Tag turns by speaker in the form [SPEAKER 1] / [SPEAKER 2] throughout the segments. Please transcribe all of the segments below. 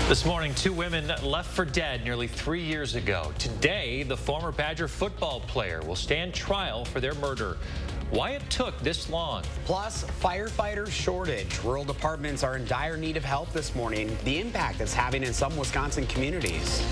[SPEAKER 1] This morning, two women left for dead nearly 3 years ago. Today, the former Badger football player will stand trial for their murder. Why it took this long.
[SPEAKER 2] Plus, firefighter shortage. Rural departments are in dire need of help this morning. The impact it's having in some Wisconsin communities.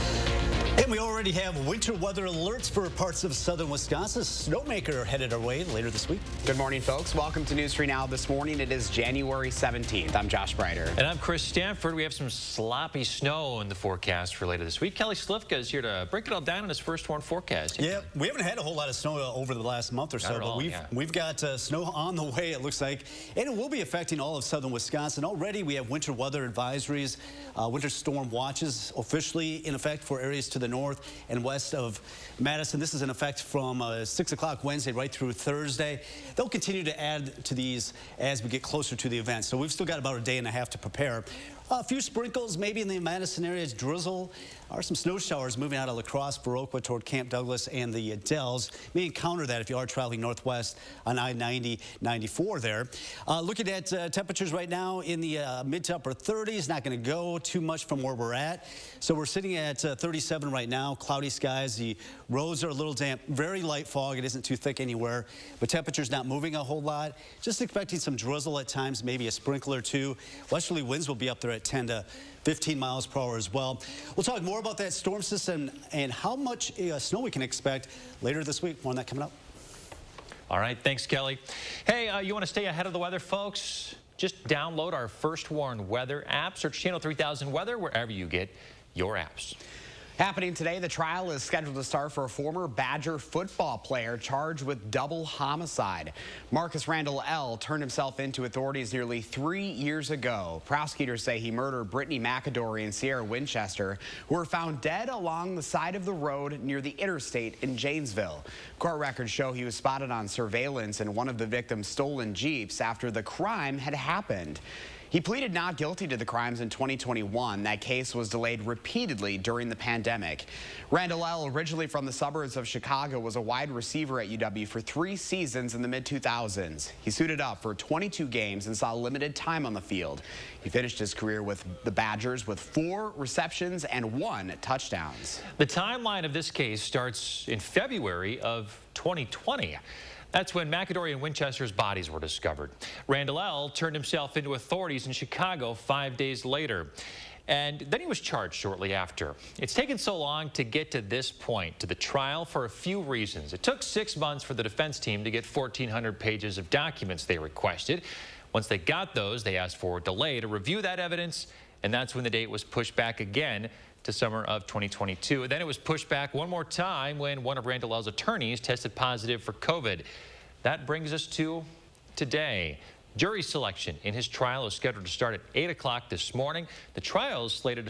[SPEAKER 3] And we already have winter weather alerts for parts of southern Wisconsin. Snowmaker headed our way later this week.
[SPEAKER 2] Good morning, folks. Welcome to News 3 Now this morning. It is January 17th. I'm Josh Breider.
[SPEAKER 1] And I'm Chris Stanford. We have some sloppy snow in the forecast for later this week. Kelly Slifka is here to break it all down in his first warn forecast.
[SPEAKER 3] Yeah, we haven't had a whole lot of snow over the last month or so, but we've got snow on the way, it looks like. And it will be affecting all of southern Wisconsin. Already we have winter weather advisories, winter storm watches officially in effect for areas to the north and west of Madison. This is in effect from 6 o'clock Wednesday right through Thursday. They'll continue to add to these as we get closer to the event. So we've still got about a day and a half to prepare. A few sprinkles, maybe in the Madison area, drizzle, or some snow showers moving out of La Crosse, Viroqua toward Camp Douglas and the Dells. May encounter that if you are traveling northwest on I-90, 94 there. Looking at temperatures right now in the mid to upper 30s, not going to go too much from where we're at. So we're sitting at 37 right now, cloudy skies. The roads are a little damp, very light fog. It isn't too thick anywhere, but temperatures not moving a whole lot. Just expecting some drizzle at times, maybe a sprinkle or two. Westerly winds will be up there at 10 to 15 miles per hour as well. We'll talk more about that storm system and how much snow we can expect later this week. More on that coming up.
[SPEAKER 1] All right, thanks, Kelly. Hey, you want to stay ahead of the weather, folks? Just download our First Warn Weather app. Search Channel 3000 Weather wherever you get your apps.
[SPEAKER 2] Happening today, the trial is scheduled to start for a former Badger football player charged with double homicide. Marcus Randall L. turned himself into authorities nearly 3 years ago. Prosecutors say he murdered Brittany McAdory and Sierra Winchester, who were found dead along the side of the road near the interstate in Janesville. Court records show he was spotted on surveillance in one of the victim's stolen Jeeps after the crime had happened. He pleaded not guilty to the crimes in 2021. That case was delayed repeatedly during the pandemic. Randall L., originally from the suburbs of Chicago, was a wide receiver at UW for 3 seasons in the mid-2000s. He suited up for 22 games and saw limited time on the field. He finished his career with the Badgers with 4 receptions and 1 touchdowns.
[SPEAKER 1] The timeline of this case starts in February of 2020. That's when McAdory and Winchester's bodies were discovered. Randall L. turned himself into authorities in Chicago 5 days later. And then he was charged shortly after. It's taken so long to get to this point, to the trial, for a few reasons. It took 6 months for the defense team to get 1,400 pages of documents they requested. Once they got those, they asked for a delay to review that evidence, and that's when the date was pushed back again to summer of 2022. And then it was pushed back one more time when one of Randall L's attorneys tested positive for COVID. That brings us to today. Jury selection in his trial is scheduled to start at 8 o'clock this morning. The trial is slated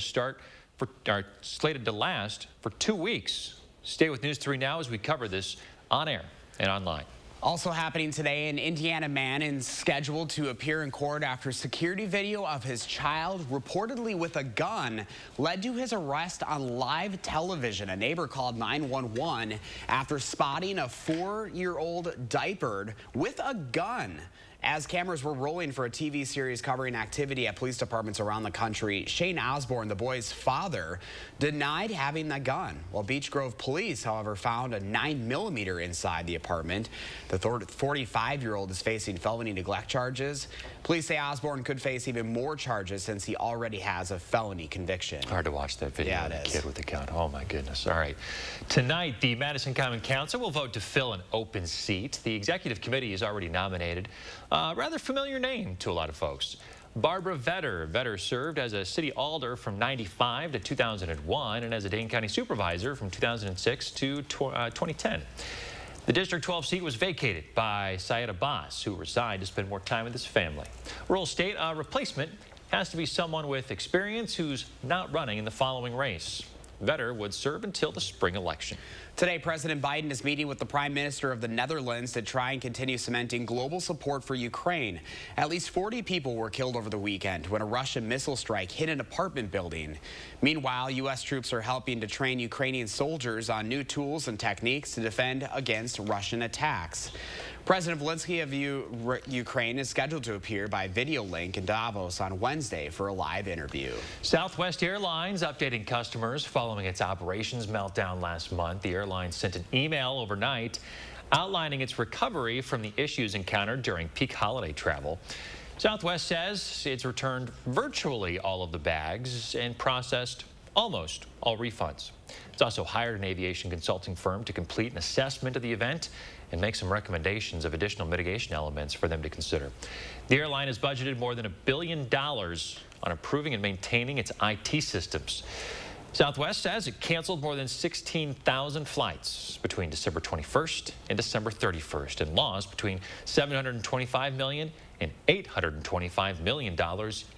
[SPEAKER 1] to last for 2 weeks. Stay with News 3 Now as we cover this on air and online.
[SPEAKER 2] Also happening today, an Indiana man is scheduled to appear in court after security video of his child, reportedly with a gun, led to his arrest on live television. A neighbor called 911 after spotting a 4-year-old diapered with a gun. As cameras were rolling for a TV series covering activity at police departments around the country, Shane Osborne, the boy's father, denied having the gun. While Beech Grove police, however, found a 9mm inside the apartment. The 45-year-old is facing felony neglect charges. Police say Osborne could face even more charges since he already has a felony conviction.
[SPEAKER 1] Hard to watch that video of
[SPEAKER 2] the
[SPEAKER 1] kid with the gun. Oh, my goodness. All right. Tonight, the Madison Common Council will vote to fill an open seat. The executive committee is already nominated. Rather familiar name to a lot of folks. Barbara Vetter. Vetter served as a city alder from 95 to 2001 and as a Dane County supervisor from 2006 to 2010. The District 12 seat was vacated by Syed Abbas, who resigned to spend more time with his family. Rural state replacement has to be someone with experience who's not running in the following race. Vetter would serve until the spring election.
[SPEAKER 2] Today, President Biden is meeting with the Prime Minister of the Netherlands to try and continue cementing global support for Ukraine. At least 40 people were killed over the weekend when a Russian missile strike hit an apartment building. Meanwhile, U.S. troops are helping to train Ukrainian soldiers on new tools and techniques to defend against Russian attacks. President Zelensky of Ukraine is scheduled to appear by video link in Davos on Wednesday for a live interview.
[SPEAKER 1] Southwest Airlines updating customers following its operations meltdown last month. The airline sent an email overnight outlining its recovery from the issues encountered during peak holiday travel. Southwest says it's returned virtually all of the bags and processed almost all refunds. It's also hired an aviation consulting firm to complete an assessment of the event and make some recommendations of additional mitigation elements for them to consider. The airline has budgeted more than $1 billion on improving and maintaining its IT systems. Southwest says it canceled more than 16,000 flights between December 21st and December 31st and lost between $725 million and $825 million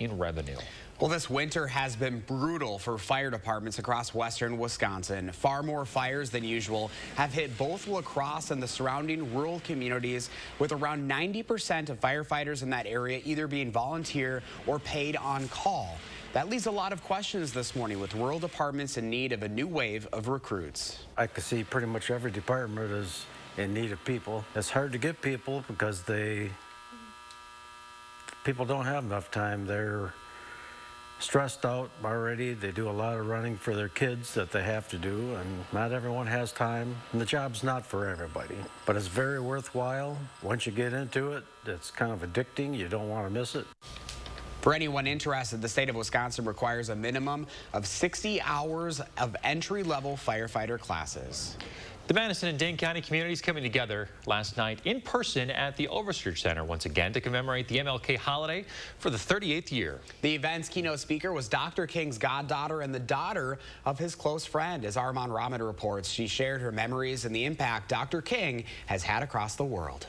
[SPEAKER 1] in revenue.
[SPEAKER 2] Well, this winter has been brutal for fire departments across western Wisconsin. Far more fires than usual have hit both La Crosse and the surrounding rural communities, with around 90% of firefighters in that area either being volunteer or paid on call. That leaves a lot of questions this morning, with rural departments in need of a new wave of recruits.
[SPEAKER 4] I can see pretty much every department is in need of people. It's hard to get people because people don't have enough time. They're stressed out already. They do a lot of running for their kids that they have to do, and not everyone has time, and the job's not for everybody. But it's very worthwhile. Once you get into it, it's kind of addicting. You don't want to miss it.
[SPEAKER 2] For anyone interested, the state of Wisconsin requires a minimum of 60 hours of entry-level firefighter classes.
[SPEAKER 1] The Madison and Dane County communities coming together last night in person at the Overstreet Center once again to commemorate the MLK holiday for the 38th year.
[SPEAKER 2] The event's keynote speaker was Dr. King's goddaughter and the daughter of his close friend. As Armand Rahman reports, she shared her memories and the impact Dr. King has had across the world.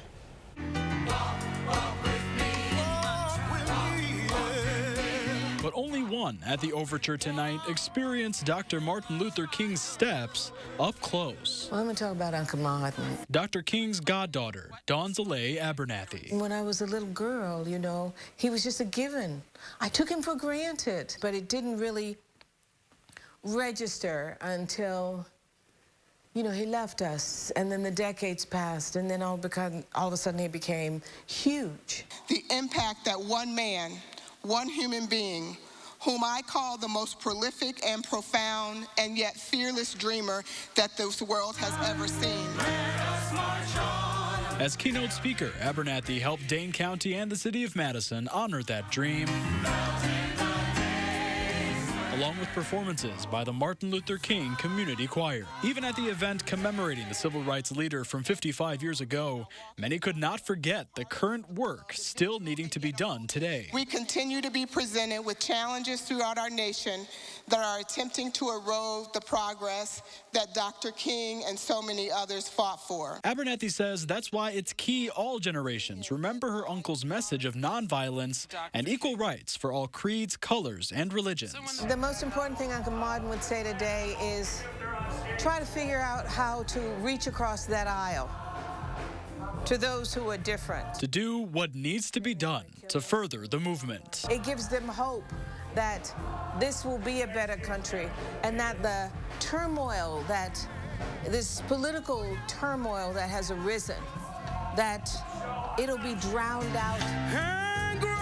[SPEAKER 5] But only one at the Overture tonight experienced Dr. Martin Luther King's steps up close.
[SPEAKER 6] Well, I'm going to talk about Uncle Martin.
[SPEAKER 5] Dr. King's goddaughter, Donzalea Abernathy.
[SPEAKER 6] When I was a little girl, you know, he was just a given. I took him for granted, but it didn't really register until, you know, he left us, and then the decades passed, and then all of a sudden he became huge.
[SPEAKER 7] The impact that one man, one human being, whom I call the most prolific and profound and yet fearless dreamer that this world has ever seen.
[SPEAKER 5] As keynote speaker, Abernathy helped Dane County and the city of Madison honor that dream, along with performances by the Martin Luther King Community Choir. Even at the event commemorating the civil rights leader from 55 years ago, many could not forget the current work still needing to be done today.
[SPEAKER 7] We continue to be presented with challenges throughout our nation that are attempting to erode the progress that Dr. King and so many others fought for.
[SPEAKER 5] Abernathy says that's why it's key all generations remember her uncle's message of nonviolence and equal rights for all creeds, colors, and religions.
[SPEAKER 6] The most important thing Uncle Martin would say today is try to figure out how to reach across that aisle to those who are different.
[SPEAKER 5] To do what needs to be done to further the movement.
[SPEAKER 6] It gives them hope that this will be a better country, and that the turmoil, that this political turmoil that has arisen, that it'll be drowned out.
[SPEAKER 8] And grace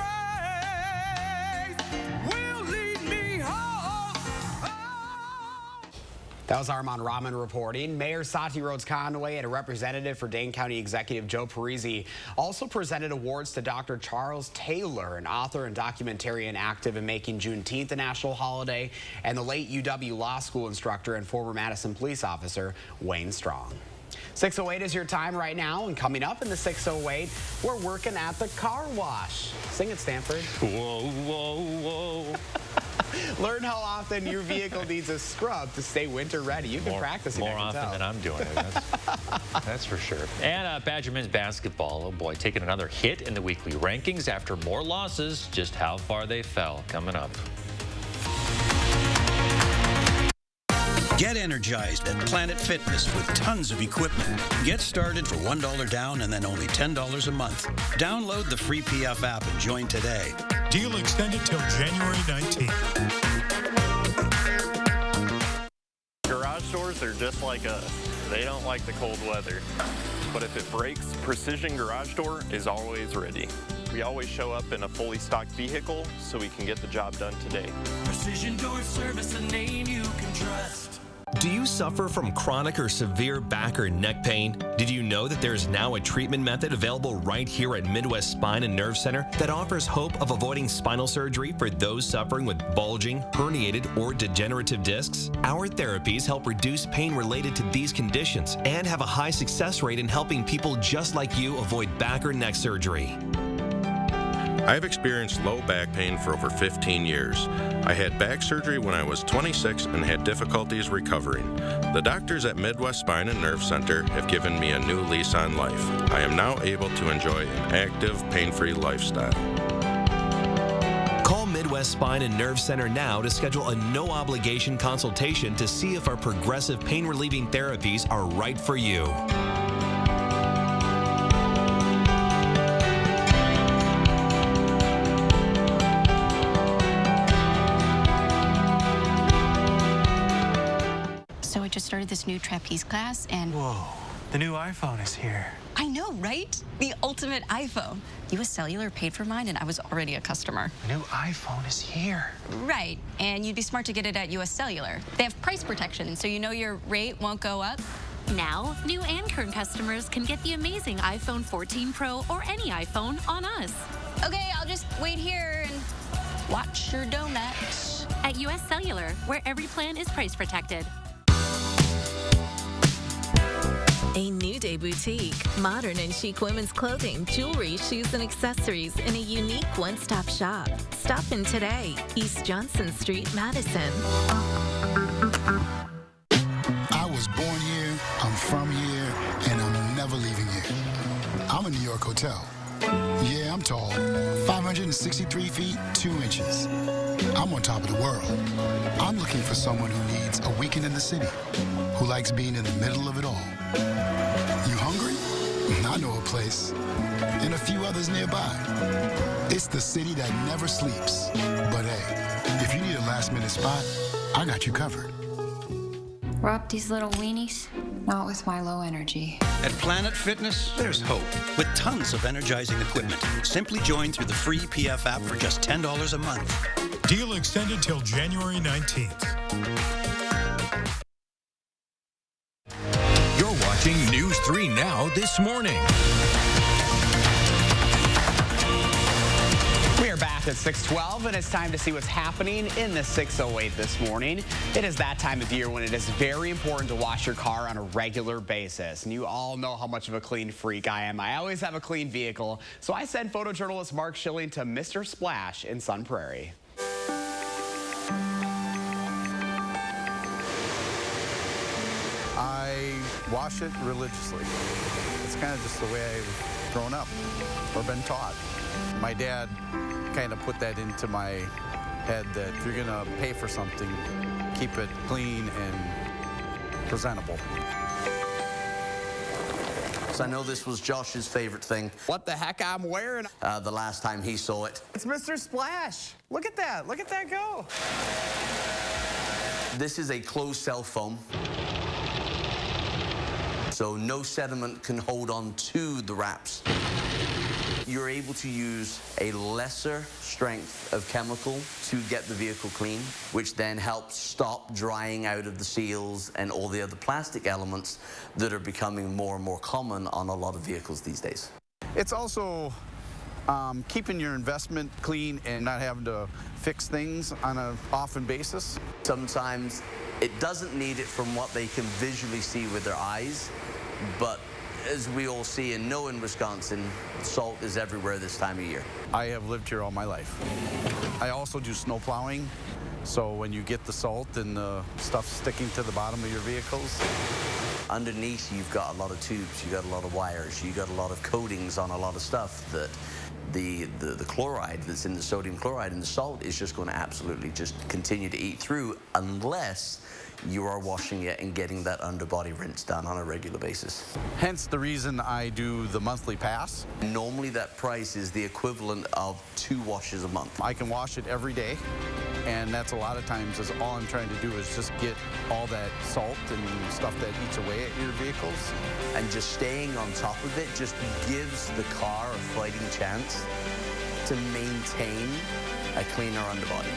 [SPEAKER 8] will lead me home.
[SPEAKER 2] That was Armand Rahman reporting. Mayor Sati Rhodes Conway and a representative for Dane County Executive Joe Parisi also presented awards to Dr. Charles Taylor, an author and documentarian active in making Juneteenth a national holiday, and the late UW Law School instructor and former Madison police officer Wayne Strong. 6:08 is your time right now, and coming up in the 6:08, we're working at the car wash. Sing it, Stanford.
[SPEAKER 1] Whoa, whoa, whoa.
[SPEAKER 2] Learn how often your vehicle needs a scrub to stay winter ready. You can practice it.
[SPEAKER 1] More often than I'm doing it. That's for sure. And Badger men's basketball, oh boy, taking another hit in the weekly rankings after more losses. Just how far they fell coming up.
[SPEAKER 9] Get energized at Planet Fitness with tons of equipment. Get started for $1 down and then only $10 a month. Download the free PF app and join today.
[SPEAKER 10] Deal extended till January 19th.
[SPEAKER 11] Garage doors are just like us. They don't like the cold weather. but if it breaks, Precision Garage Door is always ready. We always show up in a fully stocked vehicle so we can get the job done today.
[SPEAKER 8] Precision Door Service, a name you can trust.
[SPEAKER 12] Do you suffer from chronic or severe back or neck pain? Did you know that there is now a treatment method available right here at Midwest Spine and Nerve Center that offers hope of avoiding spinal surgery for those suffering with bulging, herniated, or degenerative discs? Our therapies help reduce pain related to these conditions and have a high success rate in helping people just like you avoid back or neck surgery.
[SPEAKER 13] I've experienced low back pain for over 15 years. I had back surgery when I was 26 and had difficulties recovering. The doctors at Midwest Spine and Nerve Center have given me a new lease on life. I am now able to enjoy an active, pain-free lifestyle.
[SPEAKER 12] Call Midwest Spine and Nerve Center now to schedule a no-obligation consultation to see if our progressive pain-relieving therapies are right for you.
[SPEAKER 14] So I just started this new trapeze class and...
[SPEAKER 15] Whoa, the new iPhone is here.
[SPEAKER 14] I know, right? The ultimate iPhone. US Cellular paid for mine and I was already a customer.
[SPEAKER 15] The new iPhone is here.
[SPEAKER 14] Right, and you'd be smart to get it at US Cellular. They have price protection, so you know your rate won't go up.
[SPEAKER 16] Now, new and current customers can get the amazing iPhone 14 Pro or any iPhone on us.
[SPEAKER 14] Okay, I'll just wait here and watch your donut.
[SPEAKER 16] At US Cellular, where every plan is price protected.
[SPEAKER 17] A New Day boutique, modern and chic women's clothing, jewelry, shoes, and accessories in a unique one-stop shop. Stop in today, East Johnson Street, Madison.
[SPEAKER 18] I was born here, I'm from here, and I'm never leaving here. I'm a New York hotel. Yeah, I'm tall, 563 feet, 2 inches. I'm on top of the world. I'm looking for someone who needs a weekend in the city, who likes being in the middle of it all. You hungry? I know a place, and a few others nearby. It's the city that never sleeps. But hey, if you need a last-minute spot, I got you covered.
[SPEAKER 19] Rob these little weenies? Not with my low energy.
[SPEAKER 9] At Planet Fitness, there's hope with tons of energizing equipment. Simply join through the free PF app for just $10 a month.
[SPEAKER 10] Deal extended till January 19th.
[SPEAKER 20] You're watching News 3 Now this morning.
[SPEAKER 2] We are back at 6:12, and it's time to see what's happening in the 608 this morning. It is that time of year when it is very important to wash your car on a regular basis. And you all know how much of a clean freak I am. I always have a clean vehicle. So I sent photojournalist Mark Schilling to Mr. Splash in Sun Prairie.
[SPEAKER 21] I wash it religiously. It's kind of just the way I've grown up or been taught. My dad kind of put that into my head that if you're going to pay for something, keep it clean and presentable.
[SPEAKER 22] I know this was Josh's favorite thing.
[SPEAKER 2] What the heck I'm wearing?
[SPEAKER 22] The last time he saw it.
[SPEAKER 2] It's Mr. Splash. Look at that. Look at that go.
[SPEAKER 22] This is a closed cell foam. So no sediment can hold on to the wraps. You're able to use a lesser strength of chemical to get the vehicle clean, which then helps stop drying out of the seals and all the other plastic elements that are becoming more and more common on a lot of vehicles these days.
[SPEAKER 21] It's also keeping your investment clean and not having to fix things on an often basis.
[SPEAKER 22] Sometimes it doesn't need it from what they can visually see with their eyes, but as we all see and know in Wisconsin, salt is everywhere this time of year.
[SPEAKER 21] I have lived here all my life. I also do snow plowing, so when you get the salt and the stuff sticking to the bottom of your vehicles.
[SPEAKER 22] Underneath, you've got a lot of tubes, you've got a lot of wires, you've got a lot of coatings on a lot of stuff that the chloride that's in the sodium chloride in the salt is just going to absolutely just continue to eat through unless you are washing it and getting that underbody rinse done on a regular basis.
[SPEAKER 21] Hence the reason I do the monthly pass.
[SPEAKER 22] Normally that price is the equivalent of 2 washes a month.
[SPEAKER 21] I can wash it every day And that's a lot of times is all I'm trying to do is just get all that salt and stuff that eats away at your vehicles.
[SPEAKER 22] And just staying on top of it just gives the car a fighting chance to maintain a cleaner underbody.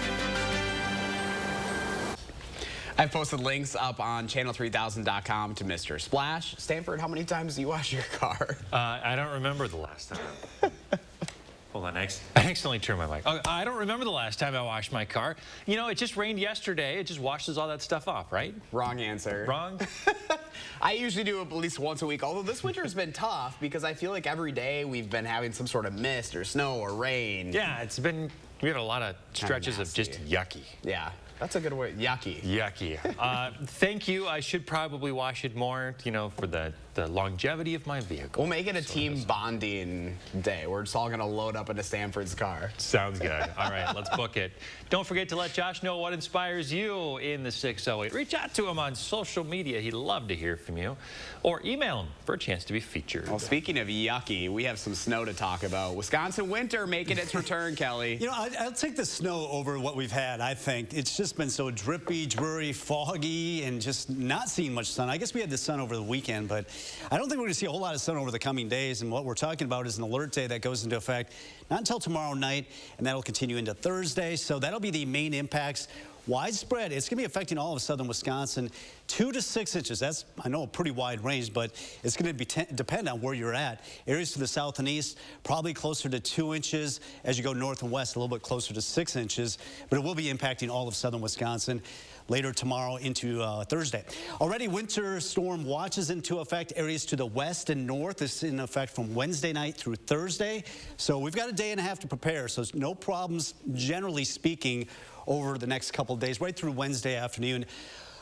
[SPEAKER 2] I've posted links up on channel3000.com to Mr. Splash. Stanford, how many times do you wash your car?
[SPEAKER 1] I don't remember the last time. Hold on, I accidentally turned my mic. Oh, I don't remember the last time I washed my car. You know, it just rained yesterday. It just washes all that stuff off, right?
[SPEAKER 2] Wrong answer.
[SPEAKER 1] Wrong?
[SPEAKER 2] I usually do it at least once a week, although this winter has been tough because I feel like every day we've been having some sort of mist or snow or rain.
[SPEAKER 1] Yeah, we had a lot of stretches of just yucky.
[SPEAKER 2] Yeah. That's a good word. Yucky.
[SPEAKER 1] Yucky. Thank you. I should probably wash it more, you know, for the longevity of my vehicle.
[SPEAKER 2] We'll make it a team bonding day. We're just all going to load up into Stanford's car.
[SPEAKER 1] Sounds good. All right, let's book it. Don't forget to let Josh know what inspires you in the 608. Reach out to him on social media. He'd love to hear from you. Or email him for a chance to be featured.
[SPEAKER 2] Well, speaking of yucky, we have some snow to talk about. Wisconsin winter making its return, Kelly.
[SPEAKER 3] You know, I'll take the snow over what we've had, I think. It's just been so drippy, dreary, foggy, and just not seeing much sun. I guess we had the sun over the weekend, but I don't think we're going to see a whole lot of sun over the coming days. And what we're talking about is an alert day that goes into effect not until tomorrow night, and that'll continue into Thursday. So that'll be the main impacts. Widespread, it's going to be affecting all of southern Wisconsin, 2 to 6 inches. That's, I know, a pretty wide range, but it's going to depend on where you're at. Areas to the south and east, probably closer to 2 inches. As you go north and west, a little bit closer to 6 inches. But it will be impacting all of southern Wisconsin later tomorrow into Thursday. Already winter storm watch is into effect. Areas to the west and north is in effect from Wednesday night through Thursday. So we've got a day and a half to prepare. So no problems, generally speaking, over the next couple of days, right through Wednesday afternoon.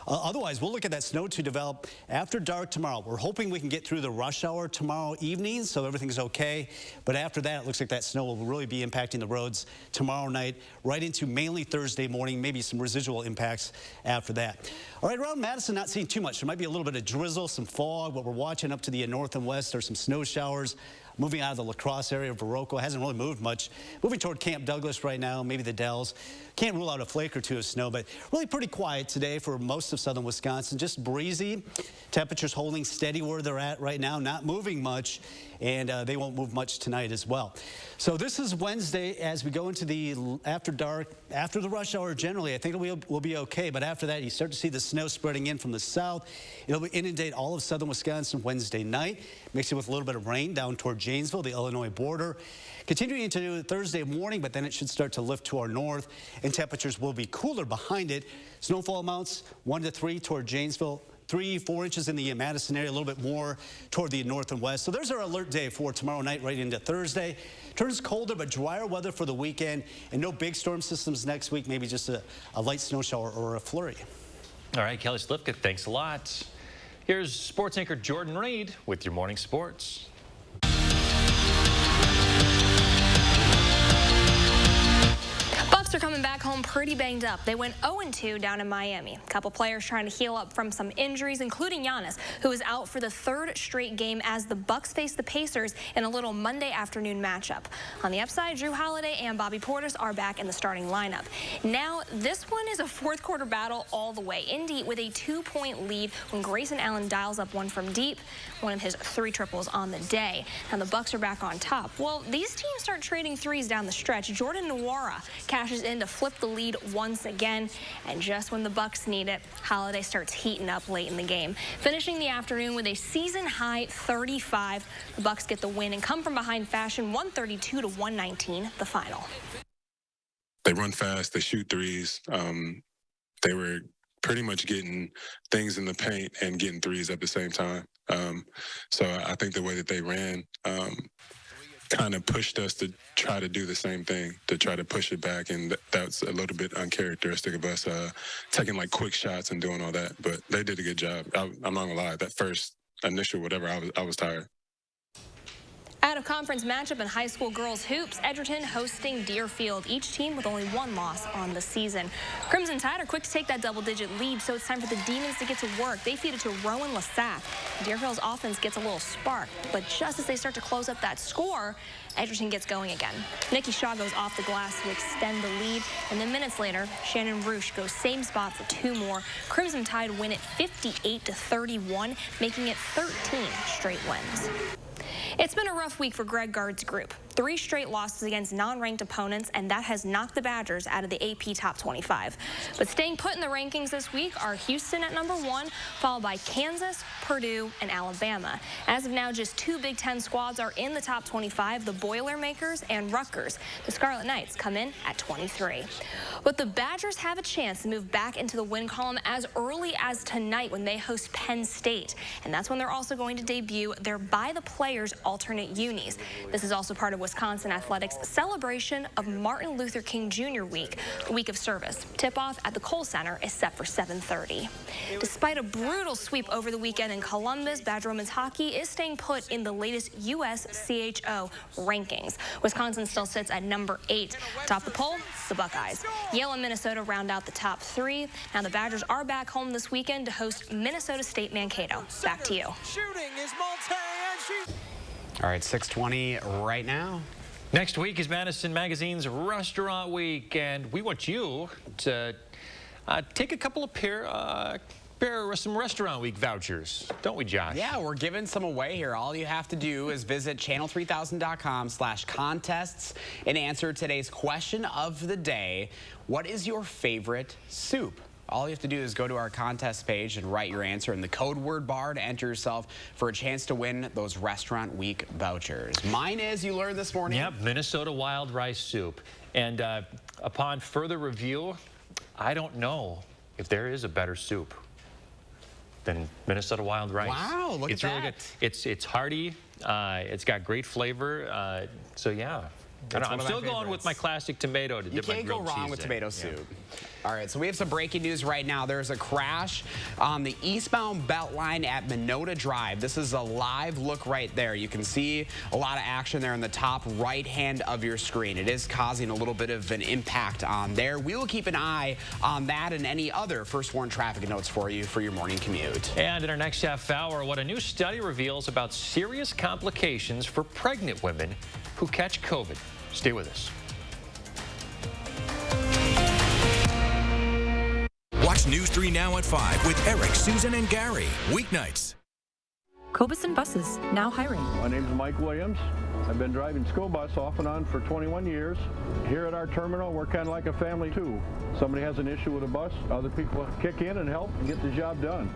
[SPEAKER 3] Otherwise, we'll look at that snow to develop after dark tomorrow. We're hoping we can get through the rush hour tomorrow evening, so everything's okay. But after that, it looks like that snow will really be impacting the roads tomorrow night, right into mainly Thursday morning, maybe some residual impacts after that. All right, around Madison, not seeing too much. There might be a little bit of drizzle, some fog. What we're watching up to the north and west are some snow showers. Moving out of the La Crosse area, Viroqua hasn't really moved much. Moving toward Camp Douglas right now, maybe the Dells. Can't rule out a flake or two of snow, but really pretty quiet today for most of southern Wisconsin. Just breezy. Temperatures holding steady where they're at right now, not moving much, and they won't move much tonight as well. So this is Wednesday as we go into the after dark, after the rush hour generally. I think we'll be okay, but after that, you start to see the snow spreading in from the south. It'll inundate all of southern Wisconsin Wednesday night, mixing with a little bit of rain down toward Janesville, the Illinois border. Continuing into Thursday morning, but then it should start to lift to our north, and temperatures will be cooler behind it. Snowfall amounts 1 to 3 toward Janesville, 3-4 inches in the Madison area, a little bit more toward the north and west. So there's our alert day for tomorrow night right into Thursday. Turns colder but drier weather for the weekend, and no big storm systems next week, maybe just a light snow shower or a flurry.
[SPEAKER 1] All right, Kelly Slipka, thanks a lot. Here's sports anchor Jordan Reed with your morning sports.
[SPEAKER 4] Bucks are coming back home pretty banged up. They went 0-2 down in Miami. A couple players trying to heal up from some injuries, including Giannis, who is out for the 3rd straight game as the Bucks face the Pacers in a little Monday afternoon matchup. On the upside, Drew Holiday and Bobby Portis are back in the starting lineup. Now, this one is a 4th quarter battle all the way. Indy with a 2-point lead when Grayson Allen dials up one from deep, one of his 3 triples on the day. Now the Bucks are back on top. Well, these teams start trading threes down the stretch. Jordan Nwora cashes in to flip the lead once again, and just when the Bucks need it, Holiday starts heating up late in the game. Finishing the afternoon with a season-high 35, the Bucks get the win and come from behind fashion, 132 to 119, the final.
[SPEAKER 23] They run fast, they shoot threes. They were pretty much getting things in the paint and getting threes at the same time. So I think the way that they ran kind of pushed us to try to do the same thing, to try to push it back, and that's a little bit uncharacteristic of us, taking like quick shots and doing all that. But they did a good job. I'm not gonna lie, that first initial whatever, I was tired.
[SPEAKER 4] At Out-of-conference matchup in high school girls hoops. Edgerton hosting Deerfield, each team with only one loss on the season. Crimson Tide are quick to take that double-digit lead, so it's time for the Demons to get to work. They feed it to Rowan Lassac. Deerfield's offense gets a little spark, but just as they start to close up that score, Edgerton gets going again. Nikki Shaw goes off the glass to extend the lead, and then minutes later, Shannon Roosh goes same spot for 2 more. Crimson Tide win it 58-31, making it 13 straight wins. It's been a rough week for Greg Gard's group. 3 straight losses against non-ranked opponents, and that has knocked the Badgers out of the AP Top 25. But staying put in the rankings this week are Houston at number 1, followed by Kansas, Purdue, and Alabama. As of now, just 2 Big Ten squads are in the Top 25, the Boilermakers and Rutgers. The Scarlet Knights come in at 23. But the Badgers have a chance to move back into the win column as early as tonight when they host Penn State. And that's when they're also going to debut their By the Players alternate unis. This is also part of Wisconsin Athletics' celebration of Martin Luther King Jr. Week, a week of service. Tip-off at the Kohl Center is set for 7:30. Despite a brutal sweep over the weekend in Columbus, Badger women's hockey is staying put in the latest USCHO rankings. Wisconsin still sits at number 8. Atop the poll, the Buckeyes. Yale and Minnesota round out the top 3. Now the Badgers are back home this weekend to host Minnesota State Mankato. Back to you.
[SPEAKER 5] Shooting is Maltari.
[SPEAKER 2] All right, 6:20 right now.
[SPEAKER 1] Next week is Madison Magazine's Restaurant Week, and we want you to take a couple of some Restaurant Week vouchers, don't we, Josh?
[SPEAKER 2] Yeah, we're giving some away here. All you have to do is visit channel3000.com/contests and answer today's question of the day. What is your favorite soup? All you have to do is go to our contest page and write your answer in the code word bar to enter yourself for a chance to win those Restaurant Week vouchers. Mine is, you learned this morning.
[SPEAKER 1] Yep, Minnesota wild rice soup. And upon further review, I don't know if there is a better soup than Minnesota wild rice.
[SPEAKER 2] Wow, look at that.
[SPEAKER 1] Really good. It's hearty. It's got great flavor. So yeah. I'm still going with my classic tomato to dip my grilled cheese in.
[SPEAKER 2] You can't go wrong with tomato soup. All right, so we have some breaking news right now. There's a crash on the eastbound Beltline at Minota Drive. This is a live look right there. You can see a lot of action there in the top right hand of your screen. It is causing a little bit of an impact on there. We will keep an eye on that and any other First Warn traffic notes for you for your morning commute.
[SPEAKER 1] And in our next half hour, what a new study reveals about serious complications for pregnant women who catch COVID. Stay with us.
[SPEAKER 20] Watch News 3 Now at 5 with Eric, Susan, and Gary. Weeknights.
[SPEAKER 6] Cobison Buses, now hiring.
[SPEAKER 7] My name is Mike Williams. I've been driving school bus off and on for 21 years. Here at our terminal, we're kind of like a family too. Somebody has an issue with a bus, other people kick in and help and get the job done.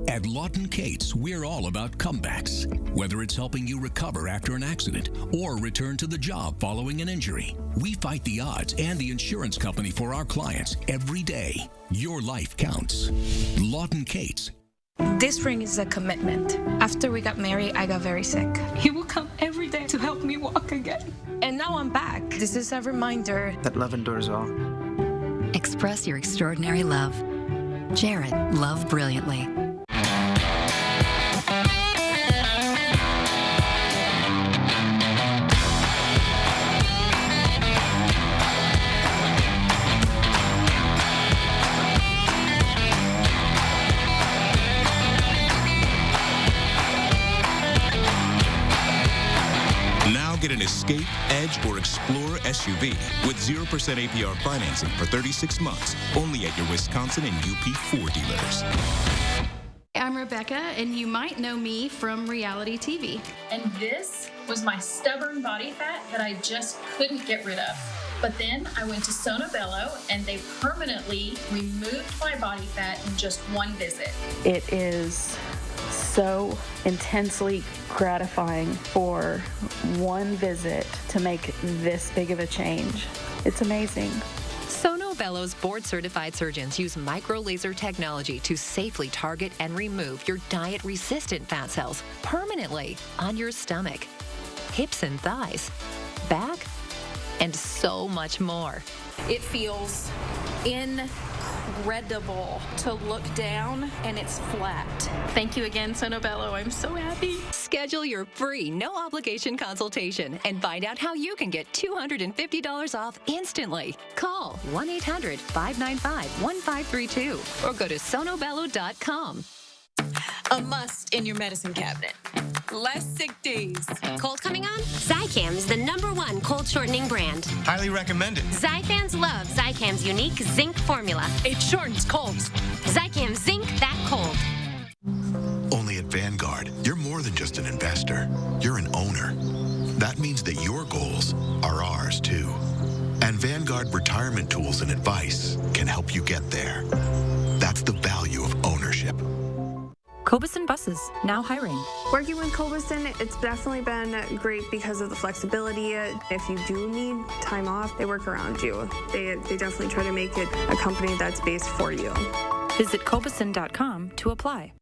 [SPEAKER 20] At Lawton Cates, we're all about comebacks. Whether it's helping you recover after an accident or return to the job following an injury, we fight the odds and the insurance company for our clients every day. Your life counts. Lawton Cates.
[SPEAKER 24] This ring is a commitment. After we got married, I got very sick. He would come every day to help me walk again. And now I'm back. This is a reminder
[SPEAKER 15] that love endures all.
[SPEAKER 25] Express your extraordinary love. Jared, love brilliantly.
[SPEAKER 20] Get an Escape, Edge, or Explorer SUV with 0% APR financing for 36 months, only at your Wisconsin and UP Ford dealers.
[SPEAKER 26] I'm Rebecca, and you might know me from reality TV. And this was my stubborn body fat that I just couldn't get rid of. But then I went to Sonobello, and they permanently removed my body fat in just one visit.
[SPEAKER 27] It is so intensely gratifying for one visit to make this big of a change. It's amazing.
[SPEAKER 28] Sonobello's board-certified surgeons use micro-laser technology to safely target and remove your diet-resistant fat cells permanently on your stomach, hips and thighs, back, and so much more.
[SPEAKER 26] It feels incredible. incredible to look down and it's flat. Thank you again, Sonobello. I'm so happy.
[SPEAKER 28] Schedule your free, no-obligation consultation and find out how you can get $250 off instantly. Call 1-800-595-1532 or go to sonobello.com.
[SPEAKER 8] A must in your medicine cabinet. Less sick days.
[SPEAKER 11] Cold coming on? Zicam is the #1 cold shortening brand.
[SPEAKER 15] Highly recommended.
[SPEAKER 11] Zifans love Zicam's unique zinc formula.
[SPEAKER 8] It shortens colds.
[SPEAKER 11] Zicam Zinc That Cold.
[SPEAKER 12] Only at Vanguard, you're more than just an investor. You're an owner. That means that your goals are ours too. And Vanguard Retirement Tools and Advice can help you get there. That's the value of ownership.
[SPEAKER 6] Cobuson Buses, now hiring.
[SPEAKER 13] Working with Cobuson, it's definitely been great because of the flexibility. If you do need time off, they work around you. They definitely try to make it a company that's based for you.
[SPEAKER 6] Visit Cobuson.com to apply.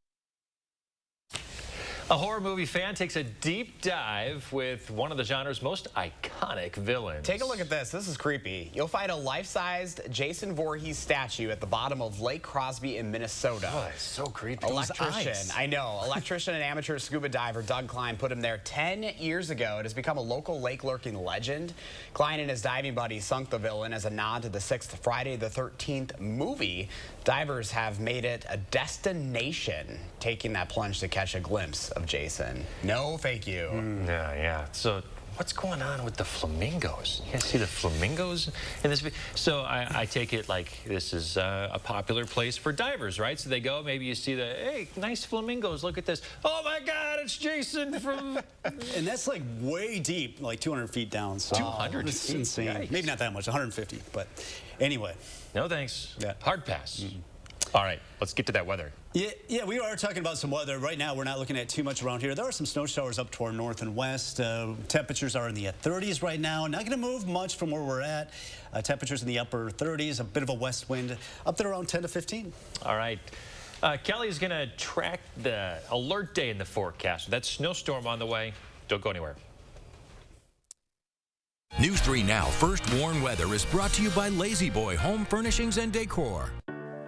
[SPEAKER 1] A horror movie fan takes a deep dive with one of the genre's most iconic villains.
[SPEAKER 2] Take a look at this. This is creepy. You'll find a life-sized Jason Voorhees statue at the bottom of Lake Crosby in Minnesota.
[SPEAKER 1] Oh, it's so creepy.
[SPEAKER 2] Electrician, I know. Electrician and amateur scuba diver Doug Klein put him there 10 years ago. It has become a local lake lurking legend. Klein and his diving buddies sunk the villain as a nod to the 6th Friday the 13th movie. Divers have made it a destination, taking that plunge to catch a glimpse of Jason. No, thank you.
[SPEAKER 1] Yeah. So what's going on with the flamingos? You guys see the flamingos in this video? So I take it like this is a popular place for divers, right? So they go, maybe you see hey, nice flamingos, look at this. Oh my God, it's Jason from...
[SPEAKER 3] And that's like way deep, like 200 feet down. So
[SPEAKER 1] 200
[SPEAKER 3] It's
[SPEAKER 1] feet?
[SPEAKER 3] insane.
[SPEAKER 1] Yikes.
[SPEAKER 3] Maybe not that much, 150, but anyway.
[SPEAKER 1] No thanks.
[SPEAKER 3] Yeah.
[SPEAKER 1] Hard pass. All right, let's get to that weather.
[SPEAKER 3] Yeah, we are talking about some weather. Right now, we're not looking at too much around here. There are some snow showers up to our north and west. Temperatures are in the 30s right now. Not going to move much from where we're at. Temperatures in the upper 30s, a bit of a west wind, up to around 10 to 15.
[SPEAKER 1] All right. Kelly's going to track the alert day in the forecast. That snowstorm on the way. Don't go anywhere.
[SPEAKER 20] News 3 Now First Warn Weather is brought to you by Lazy Boy Home Furnishings and Decor.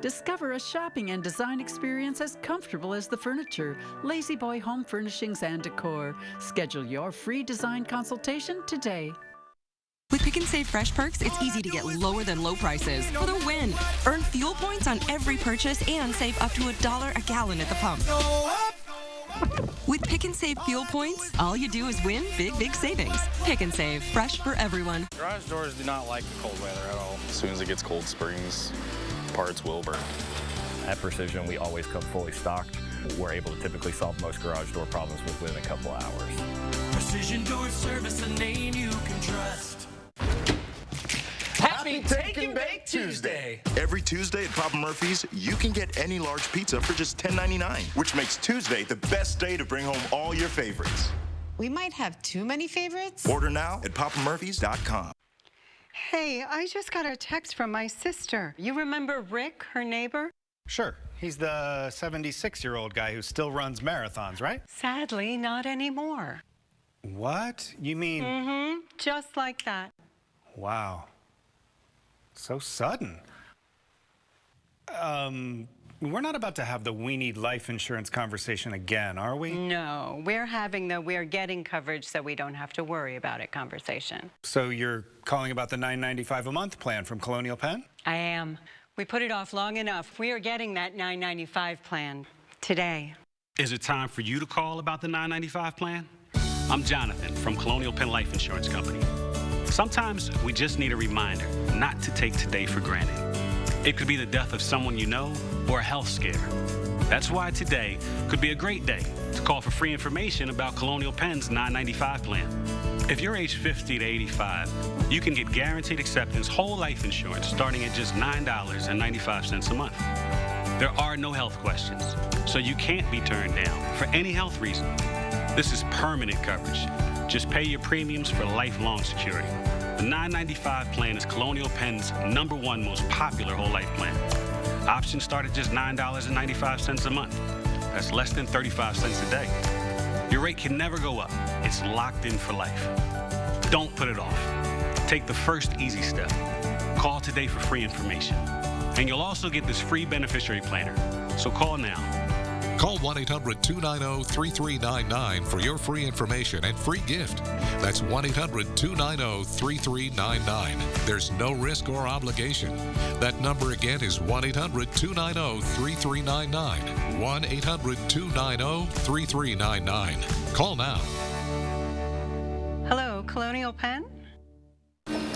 [SPEAKER 14] Discover a shopping and design experience as comfortable as the furniture. Lazy Boy Home Furnishings and Decor. Schedule your free design consultation today.
[SPEAKER 16] With Pick and Save Fresh Perks, it's easy to get lower than low prices for the win. Earn fuel points on every purchase and save up to $1 a gallon at the pump. With Pick and Save fuel points, all you do is win big savings. Pick and Save, fresh for everyone.
[SPEAKER 17] Garage doors do not like the cold weather at all.
[SPEAKER 18] As soon as it gets cold springs, parts will burn.
[SPEAKER 29] At Precision, we always come fully stocked. We're able to typically solve most garage door problems within a couple of hours.
[SPEAKER 30] Precision Door Service, a name you can trust.
[SPEAKER 5] Happy Take and Bake Tuesday.
[SPEAKER 31] Every Tuesday at Papa Murphy's, you can get any large pizza for just $10.99, which makes Tuesday the best day to bring home all your favorites.
[SPEAKER 32] We might have too many favorites.
[SPEAKER 31] Order now at papamurphys.com.
[SPEAKER 33] Hey, I just got a text from my sister. You remember Rick, her neighbor?
[SPEAKER 34] Sure. He's the 76-year-old guy who still runs marathons, right?
[SPEAKER 33] Sadly, not anymore.
[SPEAKER 34] What? You mean...
[SPEAKER 33] Mm-hmm. Just like that.
[SPEAKER 34] Wow. So sudden. We're not about to have the we need life insurance conversation again, are we?
[SPEAKER 33] No, we're having the we're getting coverage so we don't have to worry about it conversation.
[SPEAKER 34] So you're calling about the $9.95 a month plan from Colonial Penn?
[SPEAKER 33] I am. We put it off long enough. We are getting that $9.95 plan today.
[SPEAKER 35] Is it time for you to call about the $9.95 plan? I'm Jonathan from Colonial Penn Life Insurance Company. Sometimes we just need a reminder not to take today for granted. It could be the death of someone you know or a health scare. That's why today could be a great day to call for free information about Colonial Penn's $9.95 plan. If you're age 50 to 85, you can get guaranteed acceptance whole life insurance starting at just $9.95 a month. There are no health questions, so you can't be turned down for any health reason. This is permanent coverage. Just pay your premiums for lifelong security. The $9.95 plan is Colonial Penn's #1 most popular whole life plan. Options start at just $9.95 a month. That's less than 35 cents a day. Your rate can never go up. It's locked in for life. Don't put it off. Take the first easy step. Call today for free information. And you'll also get this free beneficiary planner. So call now.
[SPEAKER 4] Call 1-800-290-3399 for your free information and free gift. That's 1-800-290-3399. There's no risk or obligation. That number again is 1-800-290-3399. 1-800-290-3399. Call now.
[SPEAKER 33] Hello, Colonial Penn?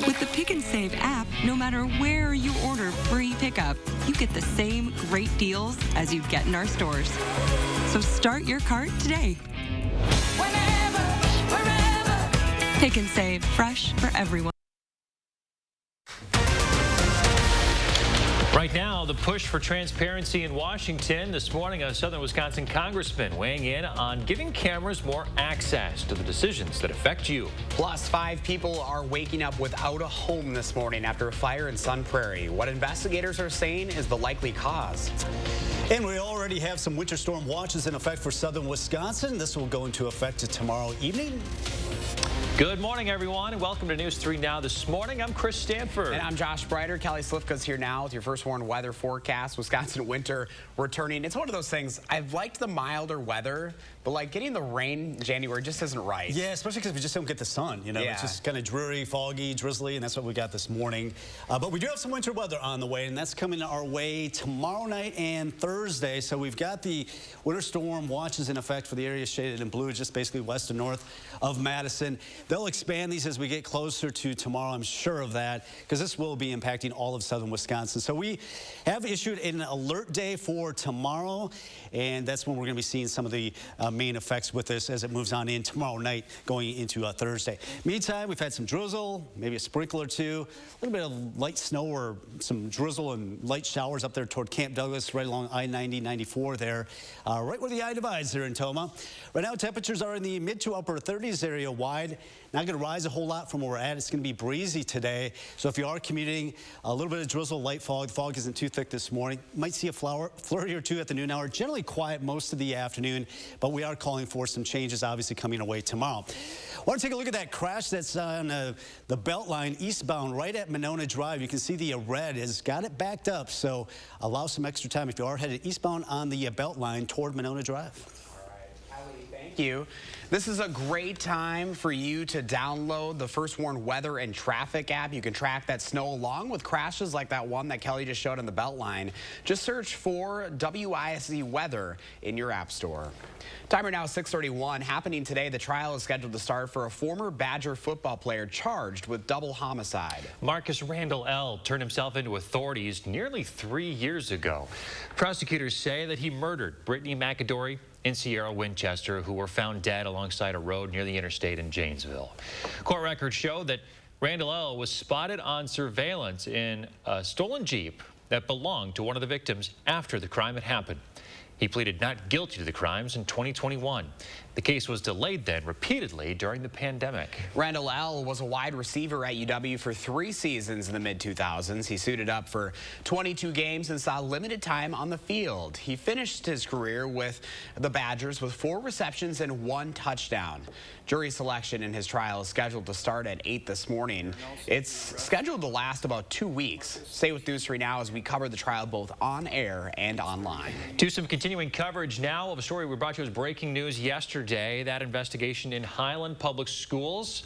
[SPEAKER 16] With the Pick and Save app, no matter where you order free pickup, you get the same great deals as you'd get in our stores. So start your cart today. Whenever, wherever. Pick and Save, fresh for everyone.
[SPEAKER 1] Right now, the push for transparency in Washington. This morning, a Southern Wisconsin congressman weighing in on giving cameras more access to the decisions that affect you.
[SPEAKER 2] Plus, 5 people are waking up without a home this morning after a fire in Sun Prairie. What investigators are saying is the likely cause.
[SPEAKER 3] And we already have some winter storm watches in effect for southern Wisconsin. This will go into effect tomorrow evening.
[SPEAKER 1] Good morning, everyone, and welcome to News 3 Now this morning. I'm Chris Stanford.
[SPEAKER 2] And I'm Josh Breiter. Kelly Slifka's here now with your first warned weather forecast. Wisconsin winter returning. It's one of those things. I've liked the milder weather, but like getting the rain in January just isn't right.
[SPEAKER 3] Yeah, especially because we just don't get the sun. You know,
[SPEAKER 2] Yeah.
[SPEAKER 3] It's just kind of dreary, foggy, drizzly, and that's what we got this morning. But we do have some winter weather on the way, and that's coming our way tomorrow night and Thursday. So we've got the winter storm watches in effect for the area shaded in blue, just basically west and north of Madison. They'll expand these as we get closer to tomorrow, I'm sure of that, because this will be impacting all of southern Wisconsin. So we have issued an alert day for tomorrow, and that's when we're going to be seeing some of the main effects with this as it moves on in tomorrow night going into Thursday. Meantime, we've had some drizzle, maybe a sprinkle or two, a little bit of light snow or some drizzle and light showers up there toward Camp Douglas, right along I-90, 94 there, right where the I divides there in Toma. Right now, temperatures are in the mid to upper 30s area wide. Not going to rise a whole lot from where we're at. It's going to be breezy today. So if you are commuting, a little bit of drizzle, light fog. The fog isn't too thick this morning. Might see a flurry or two at the noon hour. Generally quiet most of the afternoon, but we are calling for some changes obviously coming away tomorrow. I want to take a look at that crash that's on the Beltline eastbound right at Monona Drive. You can see the red has got it backed up, so allow some extra time if you are headed eastbound on the Beltline toward Monona Drive.
[SPEAKER 2] Thank you. This is a great time for you to download the First Warned Weather and Traffic app. You can track that snow along with crashes like that one that Kelly just showed on the Beltline. Just search for WISC Weather in your app store. Timer now 6:31. Happening today, the trial is scheduled to start for a former Badger football player charged with double homicide.
[SPEAKER 1] Marcus Randall L. turned himself into authorities nearly 3 years ago. Prosecutors say that he murdered Brittany McAdory and Sierra Winchester, who were found dead alongside a road near the interstate in Janesville. Court records show that Randall L. was spotted on surveillance in a stolen Jeep that belonged to one of the victims after the crime had happened. He pleaded not guilty to the crimes in 2021. The case was delayed then repeatedly during the pandemic.
[SPEAKER 2] Randall L. was a wide receiver at UW for 3 seasons in the mid-2000s. He suited up for 22 games and saw limited time on the field. He finished his career with the Badgers with 4 receptions and 1 touchdown. Jury selection in his trial is scheduled to start at 8 this morning. It's scheduled to last about 2 weeks. Stay with News 3 Now as we cover the trial both on air and online.
[SPEAKER 1] To some continuing coverage now of a story we brought you as breaking news yesterday. That investigation in Highland Public Schools